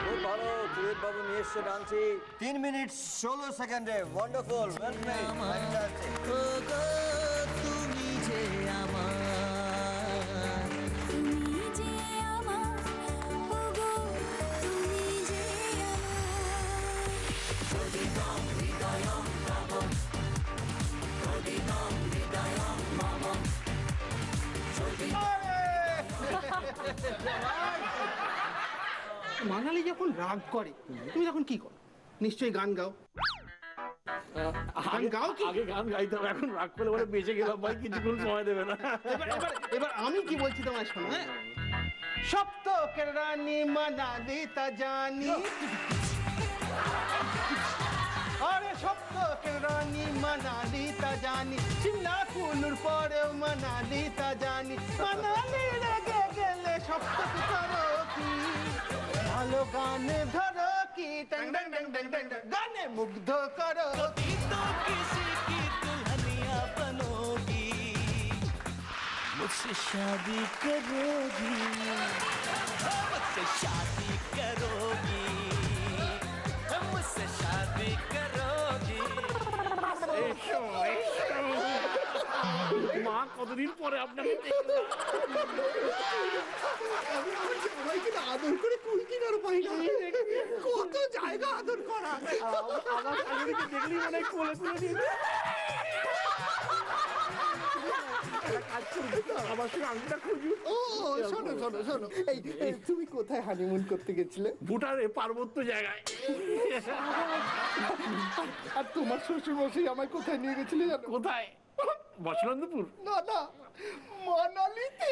Speaker 2: খুব ভালো, ত্রিদেব বাবু নিয়ে এসছে আংটি, 3 মিনিট 16 সেকেন্ডে। Wonderful, well played, fantastic.
Speaker 1: ও গো তুমি যে আমার, তুমি যে আমার, ও গো তুমি যে আমার। হৃদয়ম হৃদয়ম মম, হৃদয়ম হৃদয়ম মম।
Speaker 17: মানালি যখন রাগ করে তুমি তখন কি করো? নিশ্চয়ই গান গাও। গান গাও কি?
Speaker 9: আগে গান গাইতাম, এখন রাগ করে বলে বেঁচে গেলাম ভাই, কিছুক্ষণ সময় দেবে না।
Speaker 17: এবার আমি কি বলছি তোমার শোনো। হ্যাঁ, সপ্তকের রানী মানালি তা জানি, আরে সপ্তকের রানী মানালি তা জানি, চিন্না কুলুর পরেও মানালি তা জানি, মানালি রেগে গেলে সপ্তক করো কি, ভালো গানে ধরো কি, টং টং টং টং টং টং, গানে মুগ্ধ করো কি, তো কিসি কি দুल्हनिया बनोगी, मुझसे शादी करोगी, मुझसे शादी करोगी, मुझसे शादी करोगी।
Speaker 9: মা কতদিন পরে আপনাকে দেখলাম।
Speaker 17: আদর করে কুল কিনার পাই না, কত জায়গা আদর করা।
Speaker 9: আমার শাশুড়িকে দেখলেই মনে হয় কোলে তুলে নিয়ে কাজ করবে তো, আমার সঙ্গে আংটিটা খুঁজু।
Speaker 17: ও শোনো শোনো শোনো, এই তুমি কোথায় হানিমুন করতে গেছিলে?
Speaker 9: ভুটানে পার্বত্য জায়গায়।
Speaker 17: আর তোমার শ্বশুর মশাই আমায় কোথায় নিয়ে গেছিলে জানো?
Speaker 9: কোথায়? বসন্তপুর?
Speaker 17: না না, মানালিতে।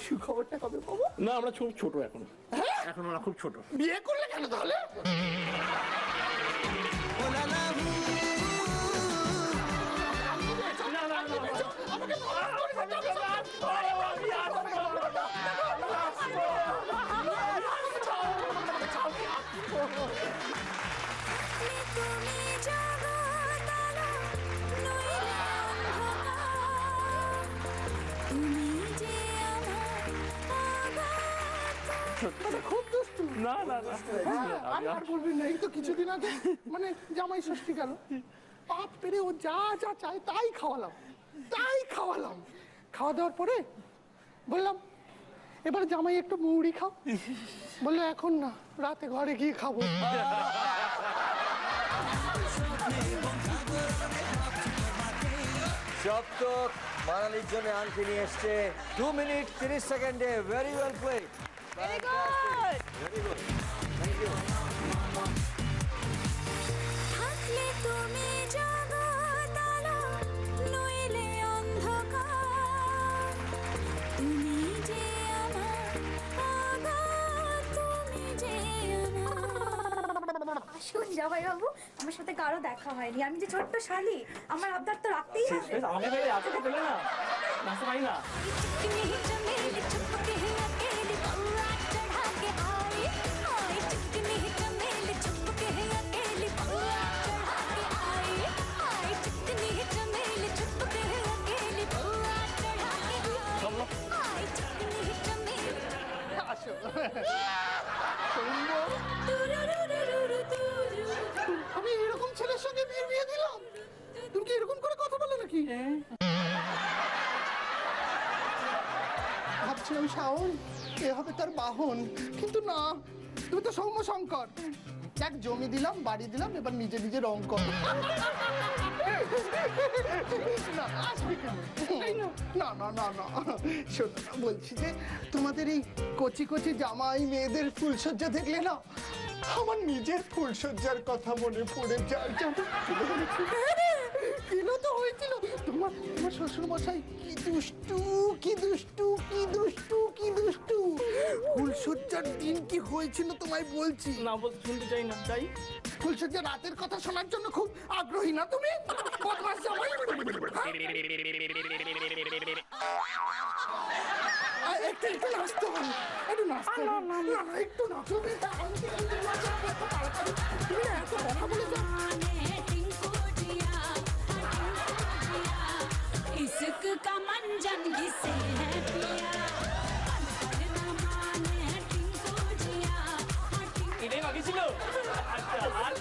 Speaker 17: সুখবরটা কবে পাবো?
Speaker 9: না, আমরা খুব ছোট এখন, এখন আমরা খুব ছোট।
Speaker 17: বিয়ে করলে কেন তাহলে? খুব দুষ্টু।
Speaker 9: না না না,
Speaker 17: আর বলবি না, এই তো কিছুদিন আগে মানে জামাই ষষ্ঠী গেল, পাপ পেরে ও যা যা চায় তাই খাওয়ালাম, তাই খাওয়ালাম। খাওয়া দাওয়ার পরে বললাম এবার জামাই একটু মুড়ি খাও, বললো এখন না, রাতে ঘরে গিয়ে খাবো।
Speaker 2: সপ্তক মানালির জন্য আংটি নিয়ে এসছে 2 মিনিট 30 সেকেন্ডে। Very well played, very good, very good, thank you.
Speaker 1: থাকলে তুমি জগৎ আলো, নইলে অন্ধকার, তুমি যে আমার, তুমি যে আমার।
Speaker 18: আসুন জামাইবাবু, আমার সাথে কারো দেখা হয়নি, আমি যে ছোট্ট শালি, আমার আবদার তো রাখতেই হবে।
Speaker 11: আমাকে পেলে আছে তো পেলে না নাচতে পারি না।
Speaker 17: আমি এরকম ছেলের সঙ্গে বিয়ে দিলাম, তুমি কি এরকম করে কথা বলে নাকি? ভাবছিলাম শাওন এ হবে তার বাহন, কিন্তু না, তুমি তো সৌম্য শঙ্কর। এক জমি দিলাম, বাড়ি দিলাম, এবার নিজে নিজে রং কর। না আসবে কেন? না না না না, শোনো না, বলছি যে তোমাদের এই কচি কচি জামাই মেয়েদের ফুলসজ্জা দেখলে না আমার নিজের ফুলসজ্জার কথা মনে পড়ে যায়। কেন তো হয়েছিল তোমার তোমার শ্বশুর মশাই কি দুষ্টু কি দুষ্টু কি দুষ্টু কি দুষ্টু। ফুলসজ্জার দিন কি হয়েছিল তোমায় বলছি।
Speaker 11: না শুনতে চাই না, চাই
Speaker 17: ফুলসজ্জার রাতের কথা শোনার জন্য খুব আগ্রহী না তুমি? বদমাশ জামাই। একটু একটু নাচতে হবে, একটু নাচতে হবে, না একটু নাচো। তুমি এত কথা বলে যাও।
Speaker 1: इश्क का मंजन घिसे है पिया,
Speaker 11: এটাই বাকি ছিল। আচ্ছা আর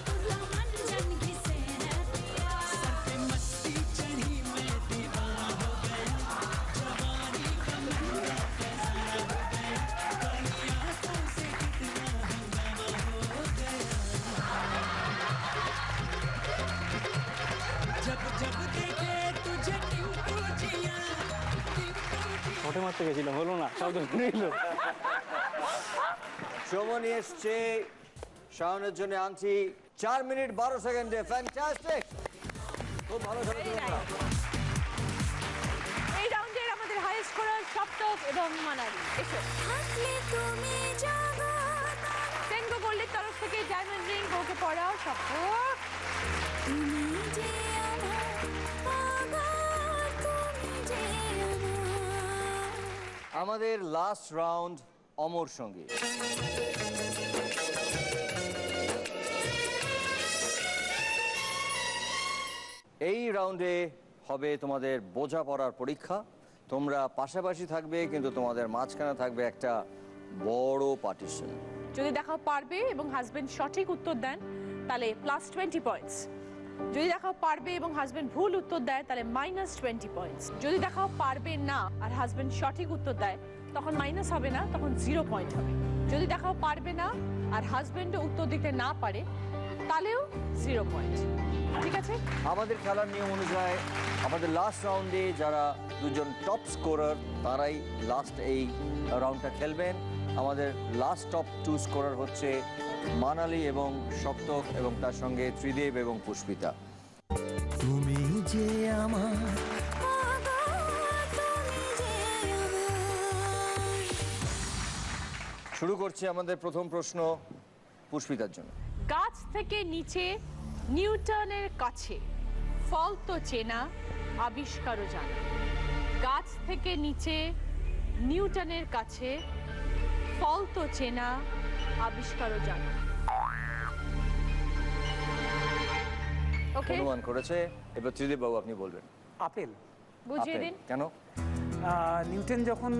Speaker 1: मंजन घिसे है पिया, सर पे मस्ती चढ़ी मैं दीवाना हो गया, जवानी का मंजन कैसा हो गया, कलियां तो से कितना हंगामा हो गया, जब जब देखे तुझे टिंकू जिया,
Speaker 11: ছোটে মারতে গেছিলাম, হলো না, শব্দ নিল।
Speaker 2: সময় এসছে শাওনের জন্য আনছি 4 মিনিট 12 সেকেন্ডে। ফ্যান্টাস্টিক, খুব ভালো খেলেছো তোমরা।
Speaker 3: এই রাউন্ডের আমাদের হাই স্কোরার সপ্তক এবং মানালি। এসো,
Speaker 1: তুমি জগৎ
Speaker 3: সেনগো গোল্ডের তরফ থেকে ডায়মন্ড রিং ওকে পড়াও সপ্তক।
Speaker 1: তুমি যে আমার পাগল, তুমি যে আমার।
Speaker 2: আমাদের লাস্ট রাউন্ড অমর সঙ্গী। এই রাউন্ডে হবে তোমাদের বোঝাপড়ার পরীক্ষা। তোমরা পাশাপাশি থাকবে, কিন্তু তোমাদের মাঝখানে থাকবে একটা বড় পার্টিশন।
Speaker 3: যদি দেখাও পারবে এবং হাজবেন্ড সঠিক উত্তর দেন তাহলে +20 পয়েন্টস। যদি দেখাও পারবে এবং হাজবেন্ড ভুল উত্তর দেয় তাহলে -20 পয়েন্টস। যদি দেখাও পারবে না আর হাজবেন্ড সঠিক উত্তর দেয় তখন মাইনাস হবে না, তখন 0 পয়েন্ট হবে। যদি দেখাও পারবে না আর হাজবেন্ডও উত্তর দিতে না পারে তাহলেও 0 পয়েন্ট। ঠিক আছে,
Speaker 2: আমাদের খেলার নিয়ম অনুযায়ী আমাদের লাস্ট রাউন্ডে যারা দুজন টপ স্কোরার তারাই লাস্ট এই রাউন্ডটা খেলবেন। আমাদের লাস্ট টপ 2 স্কোরার হচ্ছে মানালি এবং সপ্তক, এবং তার সঙ্গে ত্রিদেব এবং পুষ্পিতা।
Speaker 1: তুমি যে আমার
Speaker 2: শুরু করছি আমাদের প্রথম প্রশ্ন পুষ্পিতার জন্য।
Speaker 3: গাছ থেকে নিচে নিউটনের কাছে, ফল তো চেনা আবিষ্কারও জানা। গাছ থেকে নিচে নিউটনের কাছে, ফল তো চেনা আবিষ্কারও জানা। ওকে,
Speaker 2: অনুমান করেছে। এবার ত্রিদেব বাবু আপনি বলবেন।
Speaker 8: আপেল।
Speaker 3: বুঝিয়ে দিন।
Speaker 2: কেন?
Speaker 8: নিউটন যখন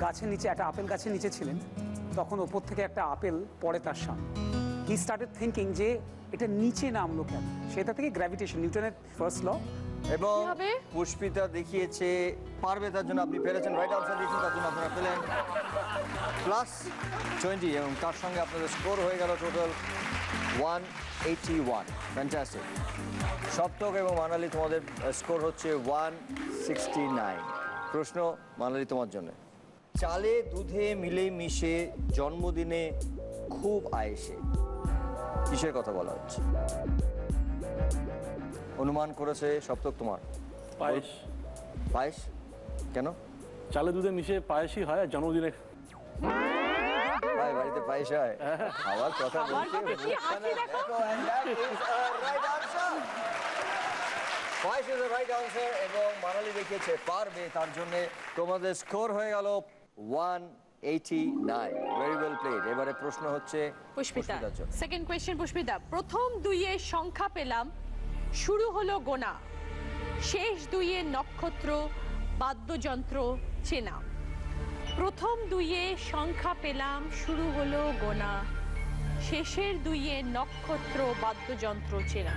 Speaker 8: গাছের নিচে একটা আপেল গাছের নিচে ছিলেন তখন ওপর থেকে একটা আপেল পড়ে তার সামনে। হি স্টার্টেড থিঙ্কিং যে এটা নিচে নামলো কেন, সেটা থেকে গ্র্যাভিটেশন, নিউটনের ফার্স্ট ল।
Speaker 2: এবং পুষ্পিতা দেখিয়েছে পারবে, তার জন্য আপনি পেরেছেন। রাইট আনসার দিয়েছেন, তার জন্য আপনারা পেলেন +20, এবং তার সঙ্গে আপনাদের স্কোর হয়ে গেল টোটাল 181। ফ্যান্টাস্টিক। সপ্তক এবং মানালি তোমাদের স্কোর হচ্ছে 169। প্রশ্ন মানালি তোমার জন্য। চালে দুধে মিলে মিশে জন্মদিনে খুব আয়েসে, কিসের কথা বলা হচ্ছে? অনুমান করেছে সপ্তক তোমার।
Speaker 9: পায়েস।
Speaker 2: পায়েস কেন?
Speaker 9: চালে দুধে মিশে পায়েসই হয় আর জন্মদিনে।
Speaker 2: ভাই বাড়িতে পায়েস হয় খাওয়ার কথা
Speaker 3: খাবার
Speaker 2: বলতে
Speaker 3: কথা কি হাসি দেখো।
Speaker 2: and that is a right answer. Payesh is a right answer এবং মানালি দেখিয়েছে পারবে, তার জন্য তোমাদের স্কোর হয়ে গেল 189. Very well played. এবারে প্রশ্ন হচ্ছে
Speaker 3: পুষ্পিতা,
Speaker 2: পুষ্পিতার জন্য।
Speaker 3: Second question Pushpita. প্রথম দুইয়ের সংখ্যা পেলাম, শুরু হলো গোনা, শেষ দুইয়ের নক্ষত্র বাদ্যযন্ত্র চেনা। প্রথম দুইয়ে সংখ্যা পেলাম, শুরু হলো গোনা, শেষের দুইয়ে নক্ষত্র বাদ্যযন্ত্র চেনা।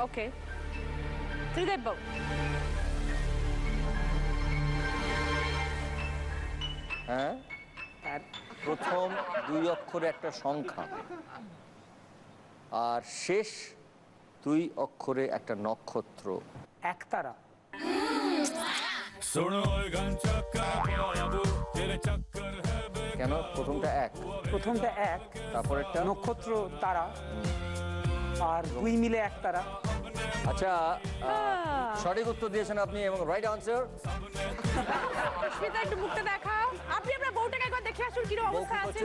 Speaker 3: ওকে, ত্রিদেব বাবু।
Speaker 2: হ্যাঁ, প্রথম দুই অক্ষরে একটা সংখ্যা আর শেষ দুই অক্ষরে একটা নক্ষত্র।
Speaker 8: একতারা।
Speaker 2: কেন প্রথমটা এক?
Speaker 8: প্রথমটা এক,
Speaker 2: তারপর একটা
Speaker 8: নক্ষত্র তারা, আর দুই মিলে একতারা।
Speaker 2: আচ্ছা, সঠিক উত্তর দিয়েছেন আপনি এবং রাইট আনসার।
Speaker 3: পুষ্পিতা একটু মুখটা দেখাও। আপনি আপনার বউটাকে একবার দেখে আসুন কি অবস্থা আছে।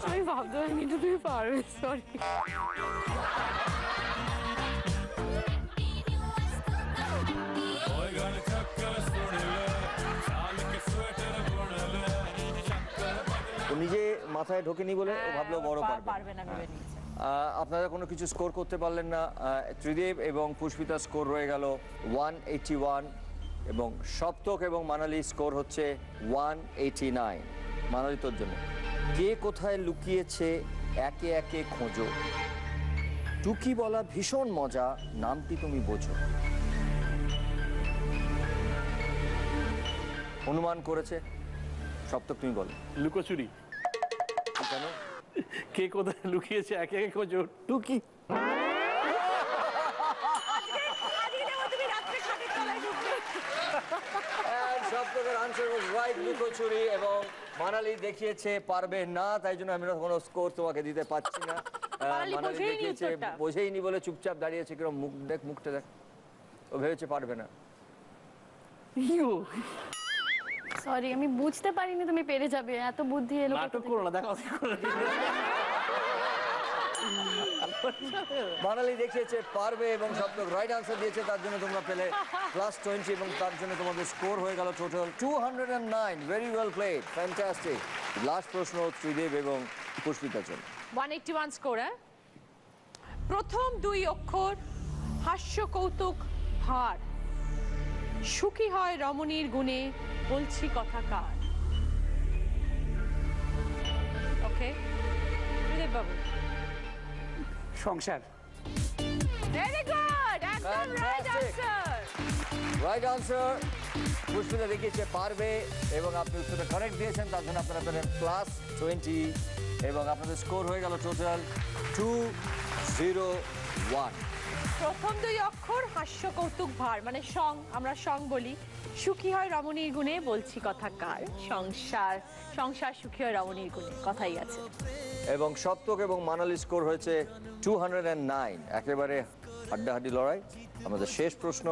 Speaker 6: আমি ভাবতে পারিনি তো তুমি পারবে, সরি।
Speaker 2: ও নিজে মাথায় ঢোকেনি বলে ও ভাবলো বড়
Speaker 3: পারবে না ভেবে নিয়েছে।
Speaker 2: আপনারা কোনো কিছু স্কোর করতে পারলেন না। ত্রিদেব এবং পুষ্পিতা স্কোর রয়ে গেল 181 এবং সপ্তক এবং মানালি স্কোর হচ্ছে 189। মানালি তোর জন্য। কে কোথায় লুকিয়েছে একে একে খোঁজো, টুকি বলা ভীষণ মজা, নামটি তুমি বোঝো। অনুমান করেছে সপ্তক, তুমি বলো।
Speaker 9: লুকোচুরি।
Speaker 2: কেন?
Speaker 9: কে কোথায় লুকিয়েছে একে একে খোঁজো, টুকি।
Speaker 2: সপ্তকের আনসার ওয়াজ রাইট, লুকোচুরি। এবং মানালি দেখিয়েছে পারবে না, তাই জন্য আমি কোনো স্কোর তোমাকে দিতে পারছি না। মানালি দেখিয়েছে বোঝেইনি বলে চুপচাপ দাঁড়িয়েছে, কিরকম মুখ দেখ, মুখটা দেখ, ও ভেবেছে পারবে না।
Speaker 10: সরি, আমি বুঝতে পারিনি তুমি পেরে যাবে, এত বুদ্ধি এলো।
Speaker 9: নাটক করো না, দেখো।
Speaker 2: মানালি দেখিয়েছে পারবে এবং সপ্তক রাইট আনসার দিয়েছে, তার জন্য তোমরা পেলে +20 এবং তার জন্য তোমাদের স্কোর হয়ে গেল total 209। Very well played, fantastic. Last প্রশ্ন ত্রিদেব এবং পুষ্পিতার জন্য।
Speaker 3: 181 স্কোর। প্রথম দুই অক্ষর হাস্য কৌতুক ভার, সুখী হয় রমণীর গুণে, বলছি কথা কার। ওকে, ত্রিদেব বাবু।
Speaker 8: সংসার।
Speaker 3: ভেরি গুড, একদম right answer.
Speaker 2: Right answer. Pushpita দেখিয়েছে পারবে এবং আপনি উত্তরটা কারেক্ট দিয়েছেন, তার জন্য আপনারা পেলেন +20 এবং আপনাদের স্কোর হয়ে গেল টোটাল 201।
Speaker 3: প্রথম দুই অক্ষর হাস্য কৌতুক ভার, মানে সং, আমরা সং বলি। সুখী হয় রমণীর গুণে, বলছি কথা কার। সংসার, সংসার সুখী হয় রমণীর গুণে, কথাই আছে।
Speaker 2: এবং সপ্তক এবং মানালি স্কোর হয়েছে 209। একেবারে হাড্ডাহাড্ডি লড়াই। আমাদের শেষ প্রশ্ন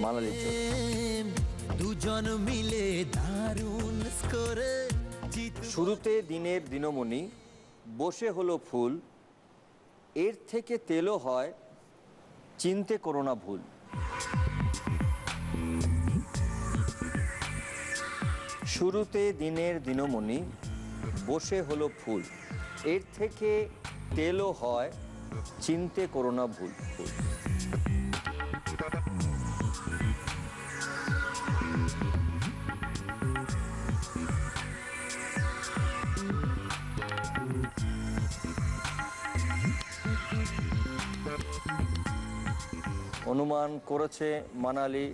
Speaker 2: মানালির জন্য।
Speaker 1: দুজন মিলে দারুণ স্কোরে।
Speaker 2: শুরুতে দিনের দিনমণি, বসে হলো ফুল, এর থেকে তেলও হয়, চিনতে করো না ভুল। শুরুতে দিনের দিনমণি, বসে হলো ফুল, এর থেকে তেলও হয়, চিনতে করো না ভুল। অনুমান করেছে মানালি,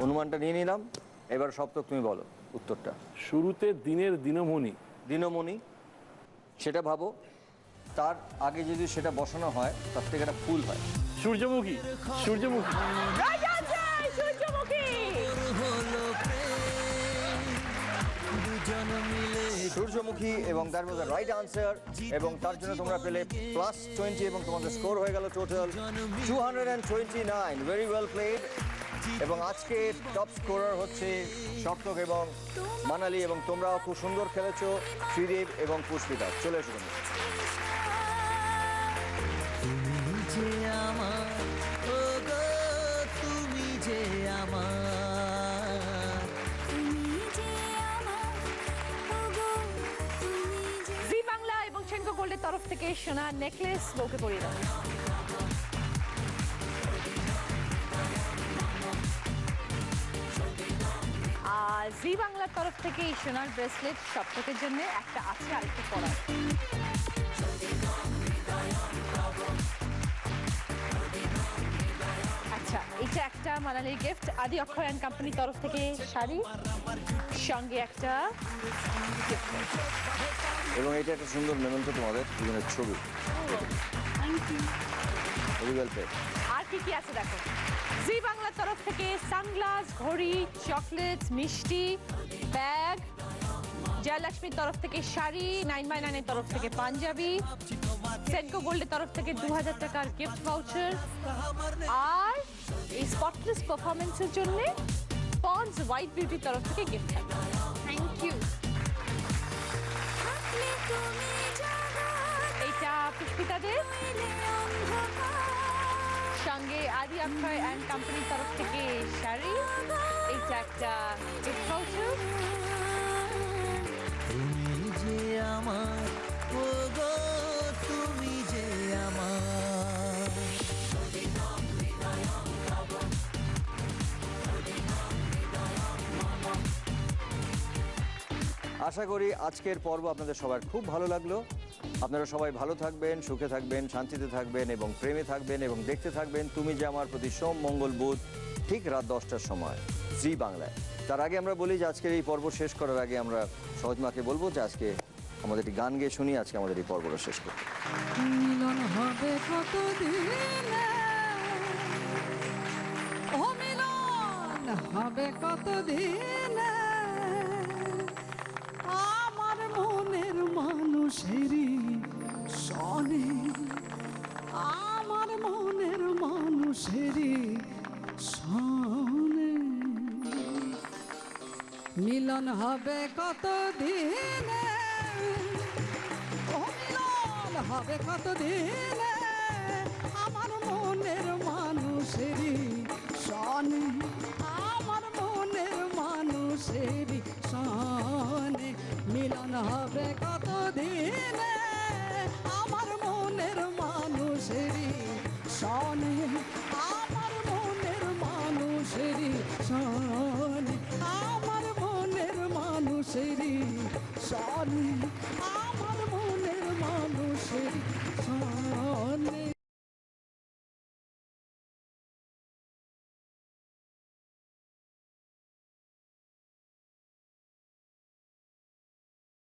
Speaker 2: অনুমানটা নিয়ে নিলাম। এবার সপ্তক তুমি বলো উত্তরটা।
Speaker 9: শুরুতে দিনের দিনমণি।
Speaker 2: দিনমণি সেটা ভাবো, তার আগে যদি সেটা বসানো হয় তার থেকে একটা ফুল হয়।
Speaker 9: সূর্যমুখী। সূর্যমুখী।
Speaker 3: রাইট আনসার, সূর্যমুখী।
Speaker 2: সূর্যমুখী এবং that was the right answer এবং তার জন্য তোমরা পেলে +20 এবং তোমাদের স্কোর হয়ে গেল টোটাল 229। Very well played. এবং আজকে টপ স্কোরার হচ্ছে সপ্তক এবং মানালি এবং তোমরাও খুব সুন্দর খেলেছো শ্রীদেব এবং পুষ্পিতা। চলে এসো তুমি।
Speaker 1: তুমি যে আমার ও গো তুমি যে আমার
Speaker 3: জি বাংলা এবং সেনকো গোল্ডের তরফ থেকে সোনার নেকলেস বউকে পরিয়ে দাও। আর জি বাংলার তরফ থেকে এই সোনার ব্রেসলেট সপ্তকের জন্য একটা আছে আরেকটা পরার। আচ্ছা, এটা একটা মানালির গিফট আদি অক্ষয় অ্যান্ড কোম্পানির তরফ থেকে শাড়ি, সঙ্গে একটা
Speaker 2: এবং এটা একটা সুন্দর মেমেন্টো তোমাদের দুজনের ছবি। Very well played.
Speaker 3: আর কি কি আছে দেখো। জি বাংলার তরফ থেকে সানগ্লাস, ঘড়ি, চকলেট, মিষ্টি, ব্যাগ। জয়লক্ষ্মীর তরফ থেকে শাড়ি, 9x9 এর তরফ থেকে পাঞ্জাবি, সেনকো গোল্ডের তরফ থেকে 2000 টাকার গিফট ভাউচার, আর এই স্পটলেস পারফরমেন্সের জন্য পন্ডস হোয়াইট বিউটির তরফ থেকে গিফট থাকবে। Thank you. এইটা পুষ্পিতাদের, সঙ্গে আদি অক্ষয় অ্যান্ড কোম্পানির তরফ থেকে শাড়ি, এইটা একটা গিফট ভাউচার।
Speaker 1: তুমি যে আমার ও গো তুমি যে আমার
Speaker 2: আশা করি আজকের পর্ব আপনাদের সবার খুব ভালো লাগলো। আপনারা সবাই ভালো থাকবেন, সুখে থাকবেন, শান্তিতে থাকবেন এবং প্রেমে থাকবেন এবং দেখতে থাকবেন তুমি যে আমার প্রতি সোম মঙ্গল বুধ ঠিক রাত 10টার সময় জি বাংলায়। তার আগে আমরা বলি যে আজকের এই পর্ব শেষ করার আগে আমরা সহজমাকে বলবো যে আজকে আমাদের একটি গান গেয়ে শুনি আজকে আমাদের এই পর্বটা শেষ করব।
Speaker 1: মিলন হবে কতদিনে ও মিলন হবে কতদিনে আমার মনের মানুষেরই সনে আমার মনের মানুষেরই সনে মিলন হবে কতদিনে ও মিলন হবে কতদিনে আমার মনের মানুষেরই সনে আমার মনের মানুষেরই সনে মিলন হবে কতদিনে আমার মনের মানুষেরই সনে আমার মনের মানুষেরই সনে আমার মনের মানুষেরই সনে